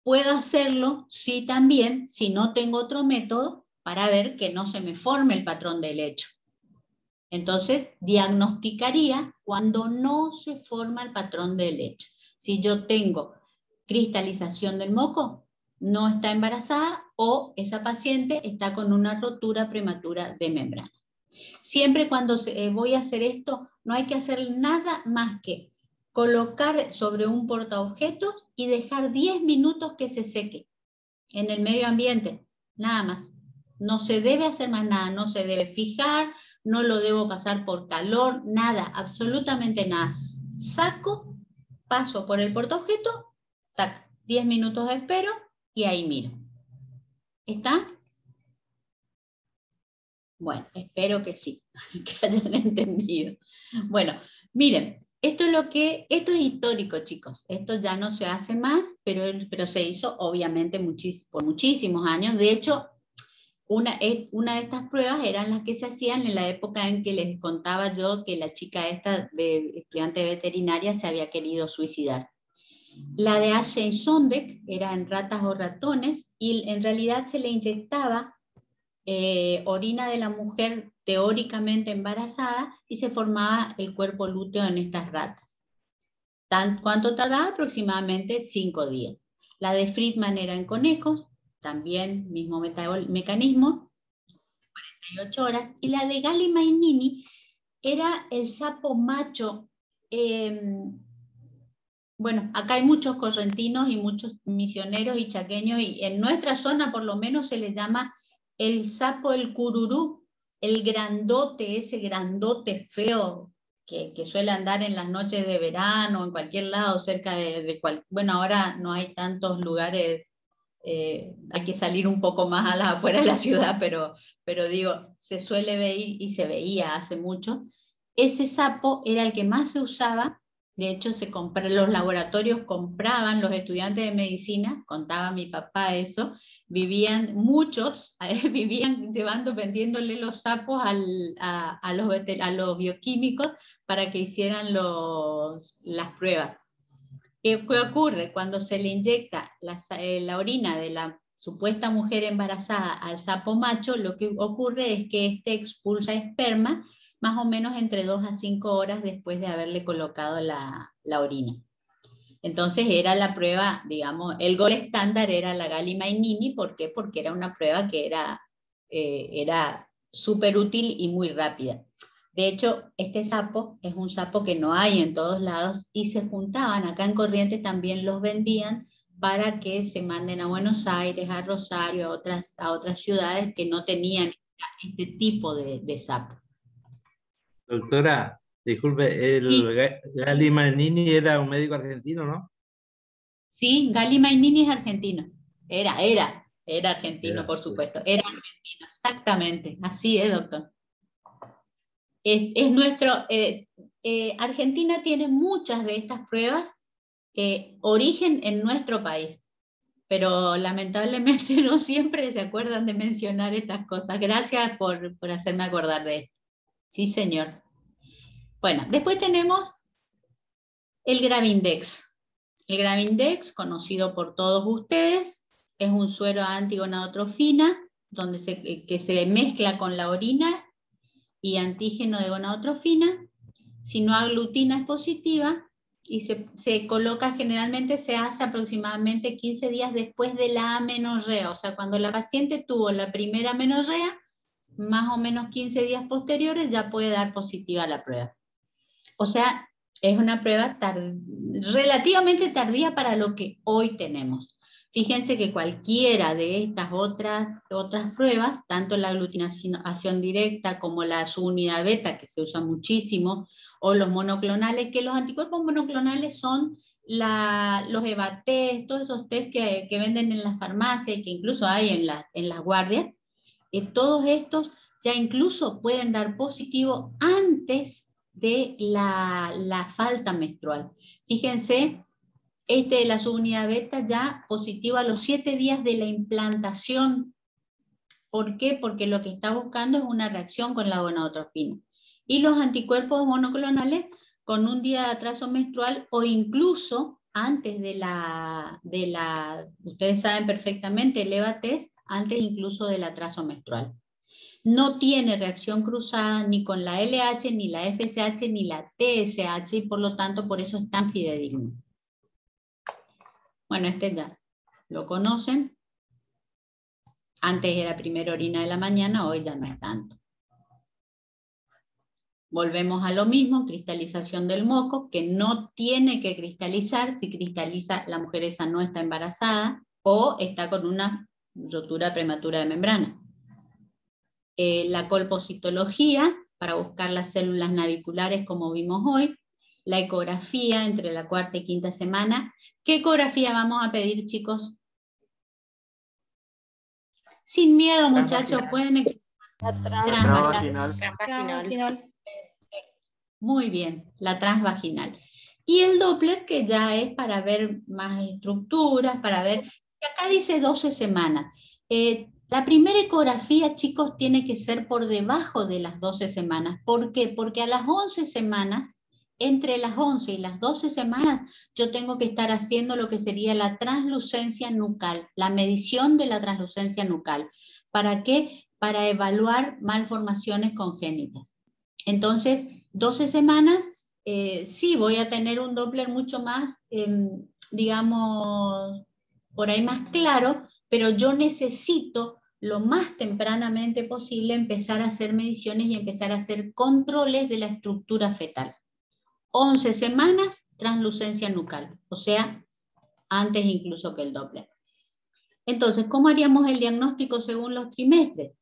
puedo hacerlo, sí, también, si no tengo otro método, para ver que no se me forme el patrón de helecho. Entonces, diagnosticaría cuando no se forma el patrón de lecho. Si yo tengo cristalización del moco, no está embarazada o esa paciente está con una rotura prematura de membranas. Siempre cuando voy a hacer esto, no hay que hacer nada más que colocar sobre un portaobjetos y dejar 10 minutos que se seque en el medio ambiente, nada más. No se debe hacer más nada, no se debe fijar, no lo debo pasar por calor, nada, absolutamente nada. Saco, paso por el portaobjeto, tac, 10 minutos espero y ahí miro. ¿Está? Bueno, espero que sí, que hayan entendido. Bueno, miren, esto es histórico, chicos. Esto ya no se hace más, pero se hizo obviamente por muchísimos años. De hecho, una de estas pruebas eran las que se hacían en la época en que les contaba yo que la chica esta de estudiante de veterinaria se había querido suicidar. La de Ashley Sondek era en ratas o ratones y en realidad se le inyectaba orina de la mujer teóricamente embarazada y se formaba el cuerpo lúteo en estas ratas. ¿Cuánto tardaba? Aproximadamente 5 días. La de Friedman era en conejos, también mismo mecanismo, 48 horas. Y la de Galli-Mainini era el sapo macho. Bueno, acá hay muchos correntinos y muchos misioneros y chaqueños, y en nuestra zona por lo menos se le llama el sapo el cururú, el grandote, ese grandote feo que suele andar en las noches de verano, en cualquier lado, cerca bueno, ahora no hay tantos lugares, hay que salir un poco más a las afueras de la ciudad, pero digo, se suele ver y se veía hace mucho. Ese sapo era el que más se usaba. De hecho, los laboratorios compraban, los estudiantes de medicina, contaba mi papá eso, muchos vivían vendiéndole los sapos a los bioquímicos para que hicieran las pruebas. ¿Qué ocurre? Cuando se le inyecta la orina de la supuesta mujer embarazada al sapo macho, lo que ocurre es que este expulsa esperma más o menos entre 2 a 5 horas después de haberle colocado la orina. Entonces era la prueba, digamos, el gol estándar era la Galli-Mainini. ¿Por qué? Porque era una prueba que era súper útil y muy rápida. De hecho, este sapo es un sapo que no hay en todos lados y se juntaban, acá en Corrientes también los vendían para que se manden a Buenos Aires, a Rosario, a otras ciudades que no tenían este tipo de sapo. Doctora, disculpe, Galli-Mainini era un médico argentino, ¿no? Sí, Galli-Mainini es argentino. Era argentino, por supuesto. Era argentino, exactamente. Así es, doctor. Argentina tiene muchas de estas pruebas, origen en nuestro país, pero lamentablemente no siempre se acuerdan de mencionar estas cosas. Gracias por hacerme acordar de esto. Sí, señor. Bueno, después tenemos el Gravindex. El Gravindex, conocido por todos ustedes, es un suero antigonadotrofina que se mezcla con la orina y antígeno de gonadotrofina. Si no aglutina es positiva y se coloca generalmente, se hace aproximadamente 15 días después de la amenorrea. O sea, cuando la paciente tuvo la primera amenorrea, más o menos 15 días posteriores ya puede dar positiva la prueba. O sea, es una prueba relativamente tardía para lo que hoy tenemos. Fíjense que cualquiera de estas otras pruebas, tanto la aglutinación directa como la subunidad beta, que se usa muchísimo, o los monoclonales, que los anticuerpos monoclonales son los EVA-test, todos esos test que venden en las farmacias y que incluso hay en las guardias, todos estos ya incluso pueden dar positivo antes de la falta menstrual. Fíjense, de la subunidad beta ya positivo a los 7 días de la implantación. ¿Por qué? Porque lo que está buscando es una reacción con la gonadotrofina. Y los anticuerpos monoclonales con un día de atraso menstrual o incluso antes ustedes saben perfectamente, el EVA-test, antes incluso del atraso menstrual. No tiene reacción cruzada ni con la LH, ni la FSH, ni la TSH, y por lo tanto, por eso es tan fidedigno. Bueno, este ya lo conocen. Antes era primera orina de la mañana, hoy ya no es tanto. Volvemos a lo mismo, cristalización del moco, que no tiene que cristalizar. Si cristaliza, la mujer esa no está embarazada o está con una rotura prematura de membrana. La colpocitología, para buscar las células naviculares como vimos hoy, la ecografía entre la cuarta y quinta semana. ¿Qué ecografía vamos a pedir, chicos? Sin miedo, muchachos, pueden... Transvaginal. Muy bien, la transvaginal. Y el Doppler, que ya es para ver más estructuras, para ver... Acá dice 12 semanas. La primera ecografía, chicos, tiene que ser por debajo de las 12 semanas. ¿Por qué? Porque a las 11 semanas, entre las 11 y las 12 semanas, yo tengo que estar haciendo lo que sería la translucencia nucal, la medición de la translucencia nucal. ¿Para qué? Para evaluar malformaciones congénitas. Entonces, 12 semanas, sí, voy a tener un Doppler mucho más, digamos, por ahí más claro, pero yo necesito lo más tempranamente posible empezar a hacer mediciones y empezar a hacer controles de la estructura fetal. 11 semanas, translucencia nucal, o sea, antes incluso que el Doppler. Entonces, ¿cómo haríamos el diagnóstico según los trimestres?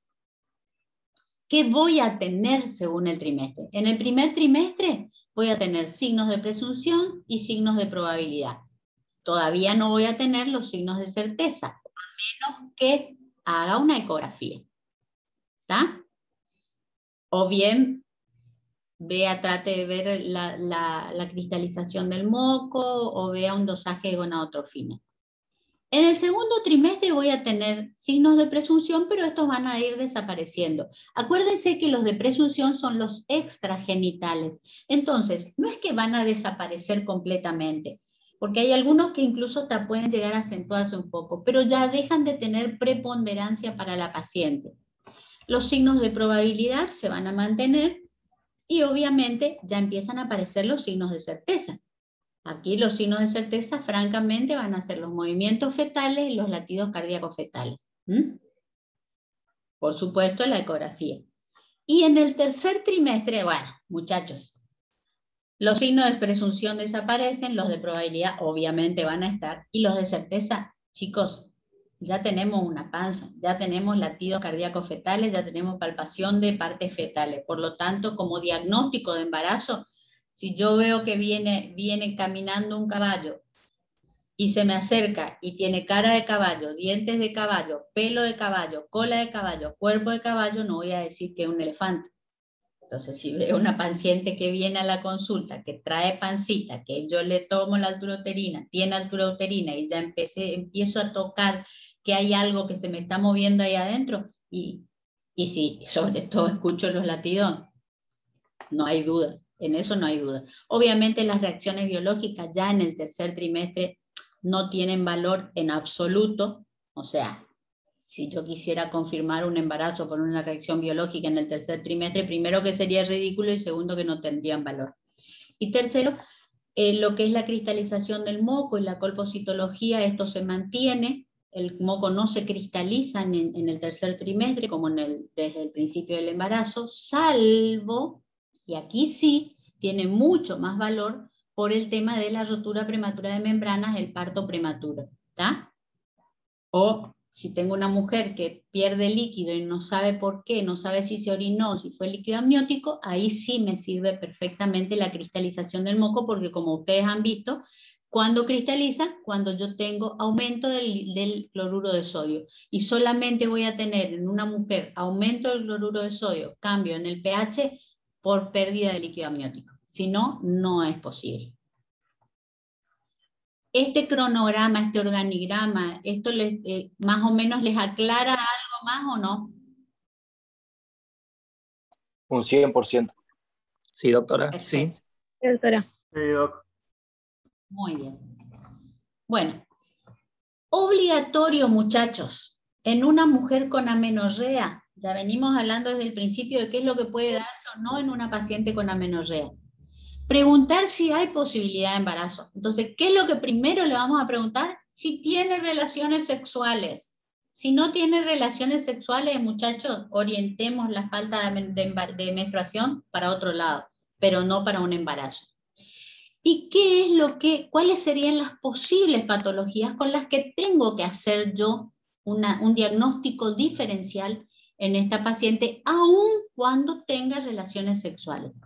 ¿Qué voy a tener según el trimestre? En el primer trimestre voy a tener signos de presunción y signos de probabilidad. Todavía no voy a tener los signos de certeza, a menos que haga una ecografía. ¿Está? O bien, trate de ver la cristalización del moco o vea un dosaje de gonadotrofina. En el segundo trimestre voy a tener signos de presunción, pero estos van a ir desapareciendo. Acuérdense que los de presunción son los extragenitales. Entonces, no es que van a desaparecer completamente, porque hay algunos que incluso hasta pueden llegar a acentuarse un poco, pero ya dejan de tener preponderancia para la paciente. Los signos de probabilidad se van a mantener y obviamente ya empiezan a aparecer los signos de certeza. Aquí los signos de certeza, francamente, van a ser los movimientos fetales y los latidos cardíacos fetales. Por supuesto, la ecografía. Y en el tercer trimestre, bueno, muchachos, los signos de presunción desaparecen, los de probabilidad obviamente van a estar, y los de certeza, chicos, ya tenemos una panza, ya tenemos latidos cardíacos fetales, ya tenemos palpación de partes fetales. Por lo tanto, como diagnóstico de embarazo, si yo veo que viene caminando un caballo y se me acerca y tiene cara de caballo, dientes de caballo, pelo de caballo, cola de caballo, cuerpo de caballo, no voy a decir que es un elefante. Entonces, si veo una paciente que viene a la consulta, que trae pancita, que yo le tomo la altura uterina, tiene altura uterina y ya empiezo a tocar que hay algo que se me está moviendo ahí adentro, y sí, sobre todo escucho los latidos, no hay duda, en eso no hay duda. Obviamente las reacciones biológicas ya en el tercer trimestre no tienen valor en absoluto, o sea, si yo quisiera confirmar un embarazo por una reacción biológica en el tercer trimestre, primero que sería ridículo y segundo que no tendrían valor. Y tercero, lo que es la cristalización del moco y la colpocitología, esto se mantiene, el moco no se cristaliza en el tercer trimestre como desde el principio del embarazo, salvo, y aquí sí, tiene mucho más valor por el tema de la rotura prematura de membranas, el parto prematuro, ¿está? O si tengo una mujer que pierde líquido y no sabe por qué, no sabe si se orinó, si fue líquido amniótico, ahí sí me sirve perfectamente la cristalización del moco, porque como ustedes han visto, ¿cuándo cristaliza? Cuando yo tengo aumento del cloruro de sodio. Y solamente voy a tener en una mujer aumento del cloruro de sodio, cambio en el pH por pérdida de líquido amniótico. Si no, no es posible. Este cronograma, este organigrama, ¿esto más o menos les aclara algo más o no? Un 100%. Sí, doctora. Perfecto. Sí. Sí, doctora. Sí, doc. Muy bien. Bueno, obligatorio, muchachos, en una mujer con amenorrea, ya venimos hablando desde el principio de qué es lo que puede darse o no en una paciente con amenorrea. Preguntar si hay posibilidad de embarazo. Entonces, ¿qué es lo que primero le vamos a preguntar? Si tiene relaciones sexuales. Si no tiene relaciones sexuales, muchachos, orientemos la falta de menstruación para otro lado, pero no para un embarazo. ¿Y cuáles serían las posibles patologías con las que tengo que hacer yo un diagnóstico diferencial en esta paciente, aun cuando tenga relaciones sexuales?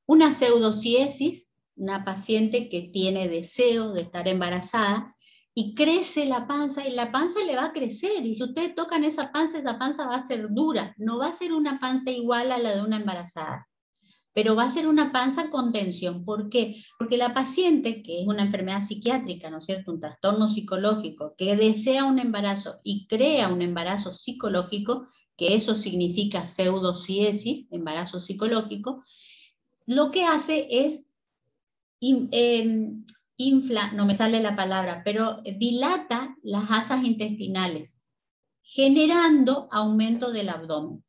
Una pseudociesis, una paciente que tiene deseo de estar embarazada y crece la panza, y la panza le va a crecer, y si ustedes tocan esa panza va a ser dura, no va a ser una panza igual a la de una embarazada, pero va a ser una panza con tensión. ¿Por qué? Porque la paciente, que es una enfermedad psiquiátrica, ¿no es cierto?, un trastorno psicológico, que desea un embarazo y crea un embarazo psicológico, que eso significa pseudociesis, embarazo psicológico, lo que hace es no me sale la palabra, pero dilata las asas intestinales, generando aumento del abdomen.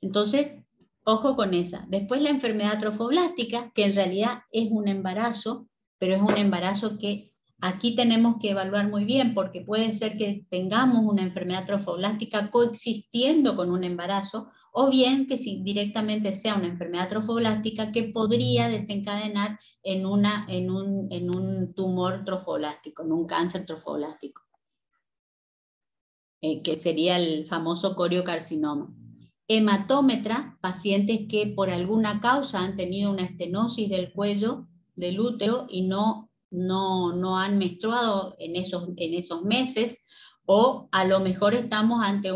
Entonces, ojo con esa. Después la enfermedad trofoblástica, que en realidad es un embarazo, pero es un embarazo que aquí tenemos que evaluar muy bien, porque puede ser que tengamos una enfermedad trofoblástica coexistiendo con un embarazo, o bien que directamente sea una enfermedad trofoblástica que podría desencadenar en un tumor trofoblástico, en un cáncer trofoblástico, que sería el famoso coriocarcinoma. Hematómetra, pacientes que por alguna causa han tenido una estenosis del cuello, del útero, y no han menstruado en esos meses, o a lo mejor estamos ante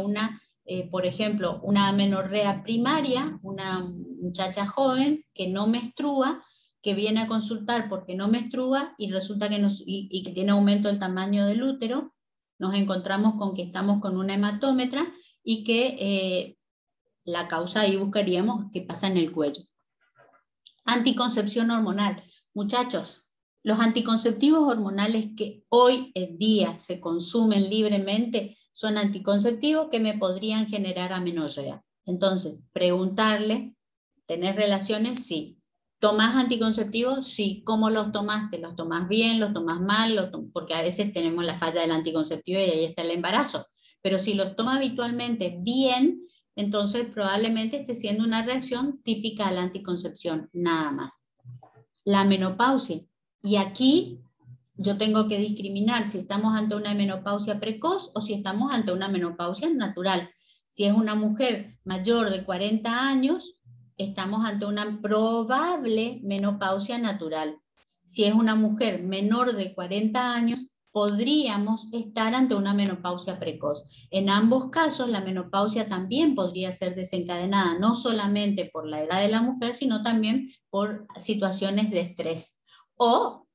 por ejemplo, una amenorrea primaria, una muchacha joven que no menstrua, que viene a consultar porque no menstrua y resulta que que tiene aumento del tamaño del útero. Nos encontramos con que estamos con una hematómetra y que la causa ahí buscaríamos qué pasa en el cuello. Anticoncepción hormonal. Muchachos, los anticonceptivos hormonales que hoy en día se consumen libremente son anticonceptivos que me podrían generar amenorrea. Entonces, preguntarle, ¿tenés relaciones? Sí. ¿Tomás anticonceptivos? Sí. ¿Cómo los tomaste? ¿Los tomás bien? ¿Los tomás mal? Porque a veces tenemos la falla del anticonceptivo y ahí está el embarazo. Pero si los toma habitualmente bien, entonces probablemente esté siendo una reacción típica a la anticoncepción, nada más. La menopausia. Y aquí yo tengo que discriminar si estamos ante una menopausia precoz o si estamos ante una menopausia natural. Si es una mujer mayor de 40 años, estamos ante una probable menopausia natural. Si es una mujer menor de 40 años, podríamos estar ante una menopausia precoz. En ambos casos, la menopausia también podría ser desencadenada no solamente por la edad de la mujer, sino también por situaciones de estrés. O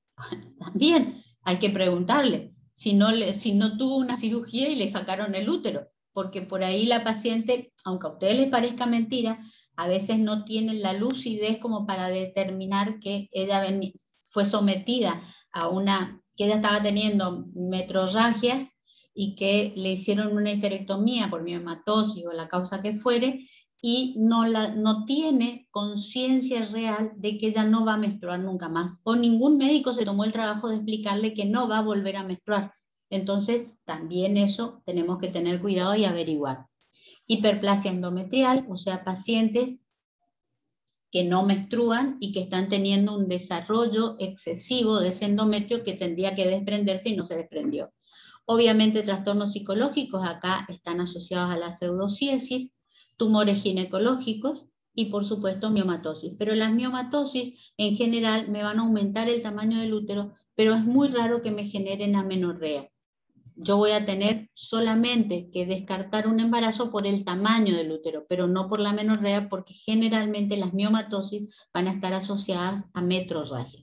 también hay que preguntarle si no tuvo una cirugía y le sacaron el útero, porque por ahí la paciente, aunque a ustedes les parezca mentira, A veces no tienen la lucidez como para determinar que ella fue sometida a que ella estaba teniendo metrorragias y que le hicieron una histerectomía por miomatosis o la causa que fuere, y no tiene conciencia real de que ella no va a menstruar nunca más, o ningún médico se tomó el trabajo de explicarle que no va a volver a menstruar. Entonces también eso tenemos que tener cuidado y averiguar. Hiperplasia endometrial, o sea, pacientes que no menstruan y que están teniendo un desarrollo excesivo de ese endometrio que tendría que desprenderse y no se desprendió. Obviamente trastornos psicológicos acá están asociados a la pseudociesis, tumores ginecológicos y por supuesto miomatosis. Pero las miomatosis en general me van a aumentar el tamaño del útero, pero es muy raro que me generen amenorrea. Yo voy a tener solamente que descartar un embarazo por el tamaño del útero, pero no por la amenorrea, porque generalmente las miomatosis van a estar asociadas a metrorragia.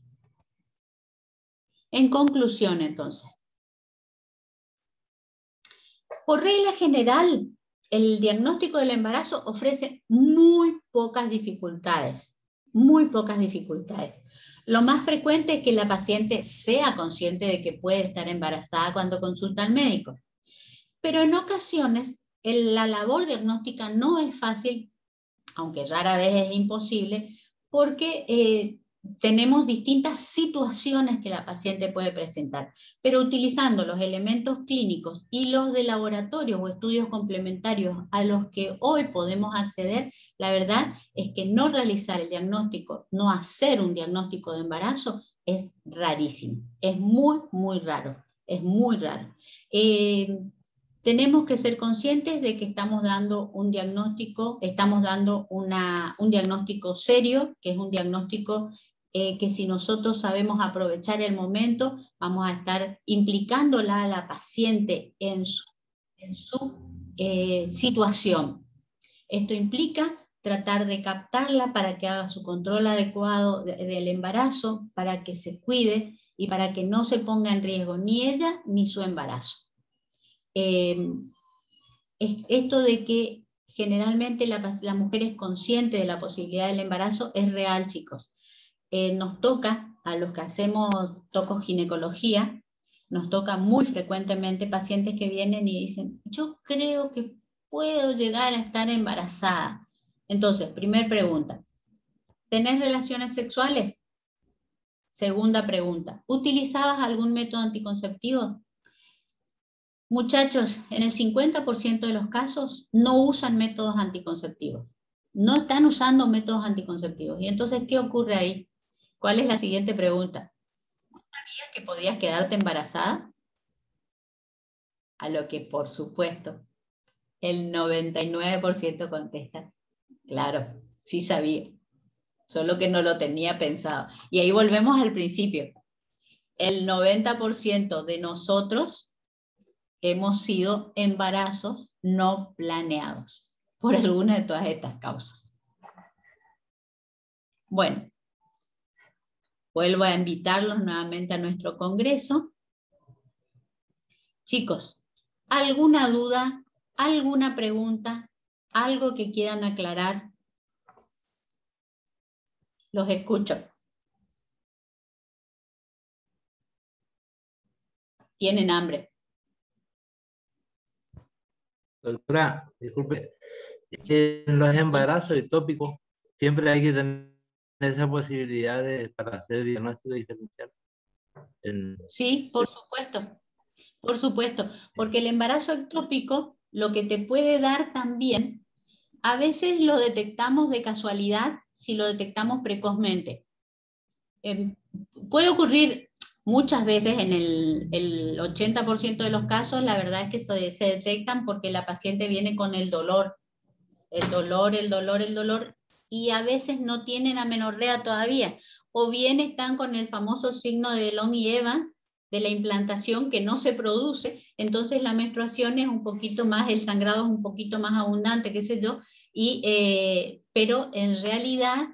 En conclusión, entonces, por regla general, el diagnóstico del embarazo ofrece muy pocas dificultades, muy pocas dificultades. Lo más frecuente es que la paciente sea consciente de que puede estar embarazada cuando consulta al médico. Pero en ocasiones la labor diagnóstica no es fácil, aunque rara vez es imposible, porque tenemos distintas situaciones que la paciente puede presentar. Pero utilizando los elementos clínicos y los de laboratorio o estudios complementarios a los que hoy podemos acceder, la verdad es que no realizar el diagnóstico, no hacer un diagnóstico de embarazo es rarísimo. Es muy, muy raro. Es muy raro. Tenemos que ser conscientes de que estamos dando un diagnóstico, un diagnóstico serio, que es un diagnóstico que si nosotros sabemos aprovechar el momento, vamos a estar implicándola a la paciente en su situación. Esto implica tratar de captarla para que haga su control adecuado del embarazo, para que se cuide y para que no se ponga en riesgo ni ella ni su embarazo. Esto de que generalmente la mujer es consciente de la posibilidad del embarazo es real, chicos. Nos toca, a los que hacemos tocoginecología, nos toca muy frecuentemente pacientes que vienen y dicen, yo creo que puedo llegar a estar embarazada. Entonces, primera pregunta, ¿tenés relaciones sexuales? Segunda pregunta, ¿utilizabas algún método anticonceptivo? Muchachos, en el 50% de los casos no usan métodos anticonceptivos. No están usando métodos anticonceptivos. Y entonces, ¿qué ocurre ahí? ¿Cuál es la siguiente pregunta? ¿Sabías que podías quedarte embarazada? A lo que, por supuesto, el 99% contesta, claro, sí sabía, solo que no lo tenía pensado. Y ahí volvemos al principio. El 90% de nosotros hemos sido embarazos no planeados por alguna de todas estas causas. Bueno, vuelvo a invitarlos nuevamente a nuestro congreso. Chicos, ¿alguna duda, alguna pregunta, algo que quieran aclarar? Los escucho. ¿Tienen hambre? Doctora, disculpe, en los embarazos ectópicos siempre hay que tener esa posibilidad para hacer diagnóstico diferencial. Sí, por supuesto, porque el embarazo ectópico lo que te puede dar también, a veces lo detectamos de casualidad si lo detectamos precozmente. Puede ocurrir muchas veces, en el 80% de los casos, la verdad es que se detectan porque la paciente viene con el dolor, y a veces no tienen amenorrea todavía, o bien están con el famoso signo de Long y Evans, de la implantación que no se produce, entonces la menstruación es un poquito más, el sangrado es un poquito más abundante, qué sé yo, pero en realidad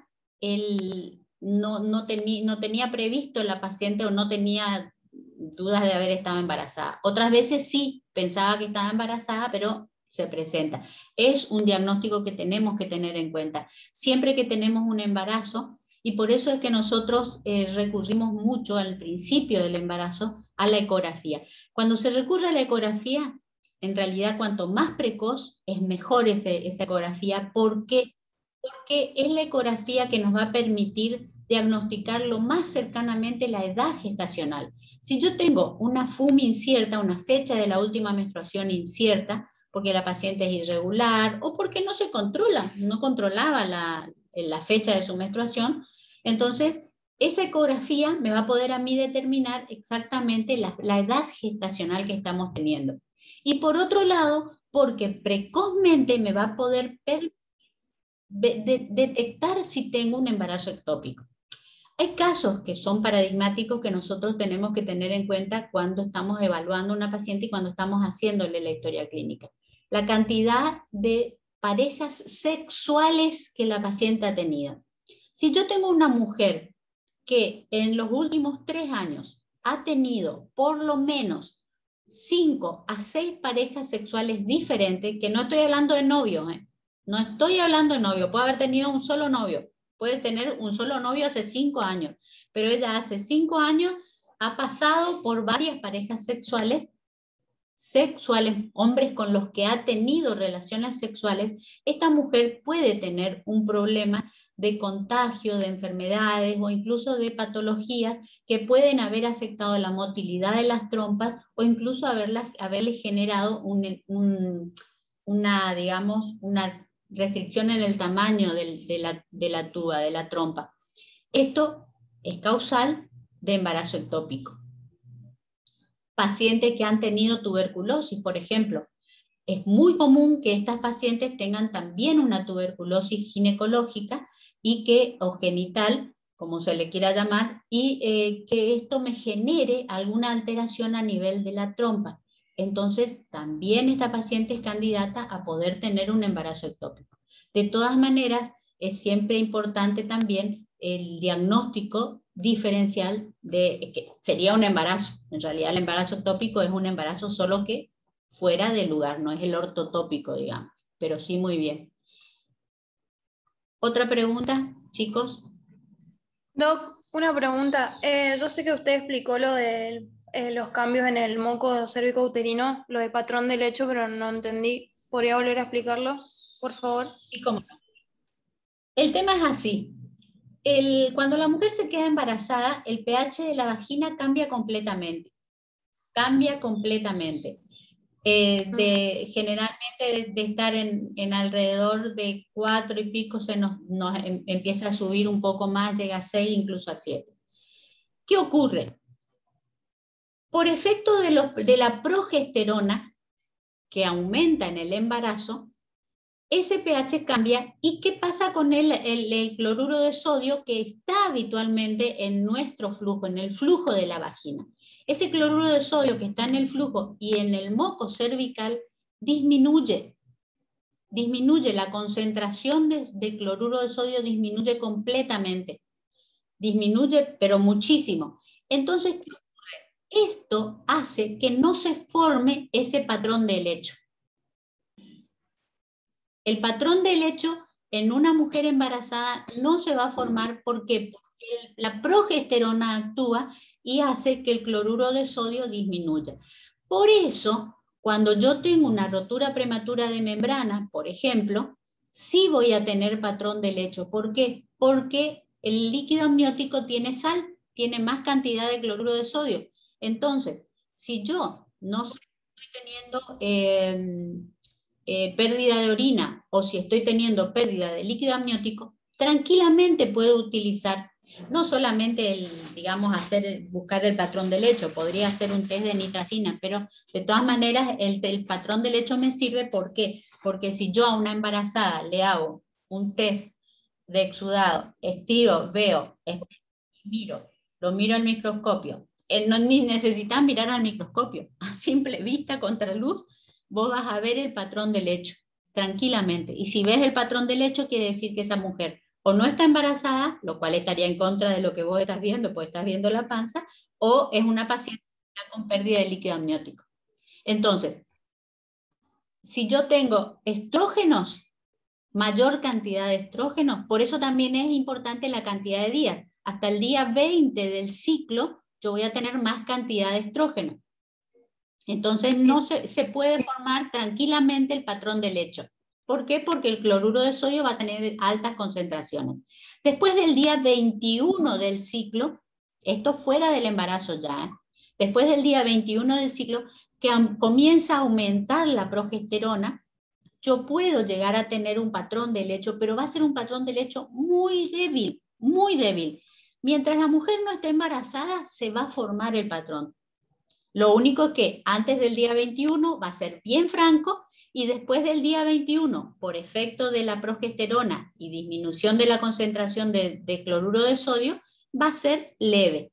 no tenía previsto la paciente o no tenía dudas de haber estado embarazada. Otras veces sí, pensaba que estaba embarazada, pero se presenta. Es un diagnóstico que tenemos que tener en cuenta. Siempre que tenemos un embarazo, y por eso es que nosotros recurrimos mucho al principio del embarazo a la ecografía. Cuando se recurre a la ecografía, en realidad cuanto más precoz es mejor esa ecografía. ¿Por qué? Porque es la ecografía que nos va a permitir diagnosticar lo más cercanamente la edad gestacional. Si yo tengo una FUM incierta, una fecha de la última menstruación incierta, porque la paciente es irregular o porque no se controla, no controlaba la fecha de su menstruación, entonces esa ecografía me va a poder a mí determinar exactamente la edad gestacional que estamos teniendo. Y por otro lado, porque precozmente me va a poder detectar si tengo un embarazo ectópico. Hay casos que son paradigmáticos que nosotros tenemos que tener en cuenta cuando estamos evaluando a una paciente y cuando estamos haciéndole la historia clínica. La cantidad de parejas sexuales que la paciente ha tenido. Si yo tengo una mujer que en los últimos 3 años ha tenido por lo menos 5 a 6 parejas sexuales diferentes, que no estoy hablando de novios, no estoy hablando de novio, puede haber tenido un solo novio, puede tener un solo novio hace 5 años, pero ella hace 5 años ha pasado por varias parejas sexuales, hombres con los que ha tenido relaciones sexuales. Esta mujer puede tener un problema de contagio, de enfermedades o incluso de patologías que pueden haber afectado la motilidad de las trompas o incluso haberle generado una restricción en el tamaño de la tuba, de la trompa. Esto es causal de embarazo ectópico. Pacientes que han tenido tuberculosis, por ejemplo. Es muy común que estas pacientes tengan también una tuberculosis ginecológica o genital, como se le quiera llamar, y que esto me genere alguna alteración a nivel de la trompa. Entonces, también esta paciente es candidata a poder tener un embarazo ectópico. De todas maneras, es siempre importante también el diagnóstico diferencial de que sería un embarazo. En realidad, el embarazo ectópico es un embarazo solo que fuera del lugar, no es el ortotópico, digamos, pero sí muy bien. ¿Otra pregunta, chicos? Doc, una pregunta. Yo sé que usted explicó lo de los cambios en el moco cérvico-uterino, lo de patrón de lecho, pero no entendí. ¿Podría volver a explicarlo, por favor? Sí, cómo no. El tema es así. Cuando la mujer se queda embarazada, el pH de la vagina cambia completamente. Cambia completamente. Generalmente de estar en alrededor de 4 y pico nos empieza a subir un poco más, llega a 6, incluso a 7. ¿Qué ocurre? Por efecto de la progesterona que aumenta en el embarazo, ese pH cambia. ¿Y qué pasa con el cloruro de sodio que está habitualmente en nuestro flujo, en el flujo de la vagina? Ese cloruro de sodio que está en el flujo y en el moco cervical disminuye. La concentración de cloruro de sodio disminuye completamente. Disminuye, pero muchísimo. Entonces, ¿qué ocurre? Esto hace que no se forme ese patrón de helecho. El patrón de helecho en una mujer embarazada no se va a formar. ¿Por qué? Porque la progesterona actúa y hace que el cloruro de sodio disminuya. Por eso, cuando yo tengo una rotura prematura de membrana, por ejemplo, sí voy a tener patrón de helecho. ¿Por qué? Porque el líquido amniótico tiene sal, tiene más cantidad de cloruro de sodio. Entonces, si yo no estoy teniendo pérdida de orina o si estoy teniendo pérdida de líquido amniótico, tranquilamente puedo utilizar no solamente buscar el patrón de helecho, podría hacer un test de nitracina, pero de todas maneras el patrón de helecho me sirve. ¿Por qué? Porque si yo a una embarazada le hago un test de exudado, estiro, veo, lo miro al microscopio, ni necesitas mirar al microscopio, a simple vista, contraluz, vos vas a ver el patrón de helecho, tranquilamente. Y si ves el patrón de helecho, quiere decir que esa mujer o no está embarazada, lo cual estaría en contra de lo que vos estás viendo, pues estás viendo la panza, o es una paciente con pérdida de líquido amniótico. Entonces, si yo tengo estrógenos, mayor cantidad de estrógenos, por eso también es importante la cantidad de días. Hasta el día 20 del ciclo, yo voy a tener más cantidad de estrógeno. Entonces no se puede formar tranquilamente el patrón de lecho. ¿Por qué? Porque el cloruro de sodio va a tener altas concentraciones. Después del día 21 del ciclo, esto fuera del embarazo ya, después del día 21 del ciclo, que comienza a aumentar la progesterona, yo puedo llegar a tener un patrón de lecho, pero va a ser un patrón de lecho muy débil, muy débil. Mientras la mujer no esté embarazada, se va a formar el patrón. Lo único es que antes del día 21 va a ser bien franco y después del día 21, por efecto de la progesterona y disminución de la concentración de cloruro de sodio, va a ser leve.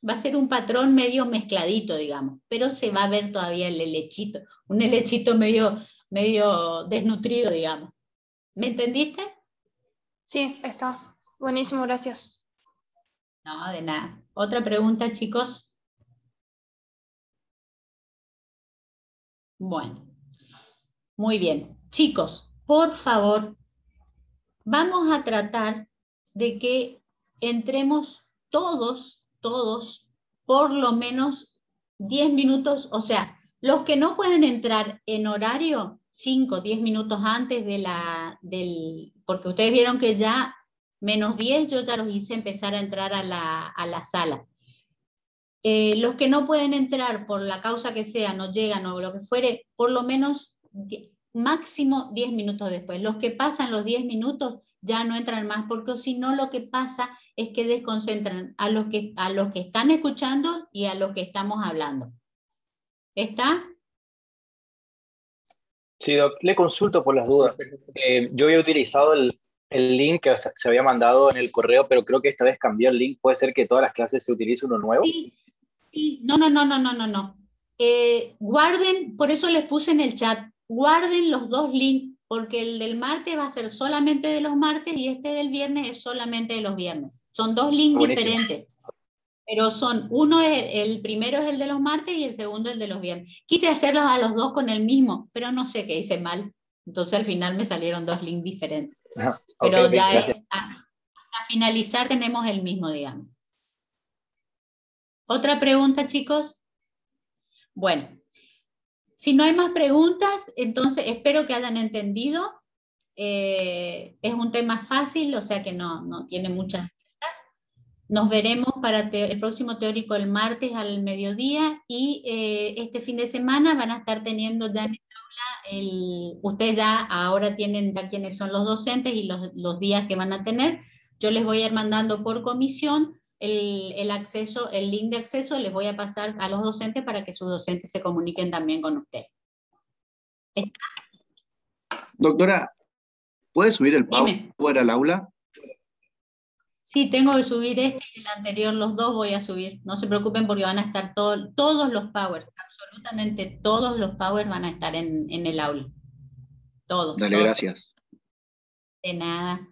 Va a ser un patrón medio mezcladito, digamos, pero se va a ver todavía el helechito, un helechito medio desnutrido, digamos. ¿Me entendiste? Sí, está. Buenísimo, gracias. No, de nada. ¿Otra pregunta, chicos? Bueno, muy bien. Chicos, por favor, vamos a tratar de que entremos todos, por lo menos 10 minutos, o sea, los que no pueden entrar en horario, 5, 10 minutos antes porque ustedes vieron que ya menos 10 yo ya los hice empezar a entrar a la sala. Los que no pueden entrar por la causa que sea, no llegan o lo que fuere, por lo menos máximo 10 minutos después. Los que pasan los 10 minutos ya no entran más, porque si no lo que pasa es que desconcentran a los que están escuchando y a los que estamos hablando. ¿Está? Sí, Doc, le consulto por las dudas. Yo había utilizado el link que se había mandado en el correo, pero creo que esta vez cambió el link. ¿Puede ser que todas las clases se utilice uno nuevo? Sí, sí. No. Guarden, por eso les puse en el chat, guarden los dos links, porque el del martes va a ser solamente de los martes y este del viernes es solamente de los viernes. Son dos links Buenísimo. diferentes, pero el primero es el de los martes y el segundo el de los viernes. Quise hacerlos a los dos con el mismo, pero no sé qué hice mal. Entonces al final me salieron dos links diferentes. Pero Okay, ya gracias. a finalizar tenemos el mismo, digamos. ¿Otra pregunta, chicos? Bueno, si no hay más preguntas, entonces espero que hayan entendido. Es un tema fácil, o sea que no tiene muchas vueltas. Nos veremos para el próximo teórico el martes al mediodía y este fin de semana van a estar teniendo ya en el aula, ustedes ya ahora tienen ya quiénes son los docentes y los días que van a tener. Yo les voy a ir mandando por comisión el acceso, el link de acceso, les voy a pasar a los docentes para que sus docentes se comuniquen también con ustedes. Doctora, ¿puede subir el Dime. Power al aula? Sí, tengo que subir este y el anterior, los dos voy a subir. No se preocupen porque van a estar todos los powers, absolutamente todos los powers van a estar en el aula. Todos. Dale, todos. gracias. De nada.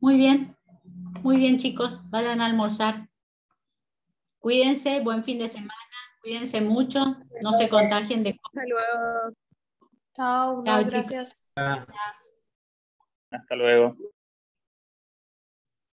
Muy bien, chicos, vayan a almorzar. Cuídense, buen fin de semana, cuídense mucho, no se contagien de COVID. Hasta luego. Chao, Chao, chicos. gracias. Ah. Hasta luego.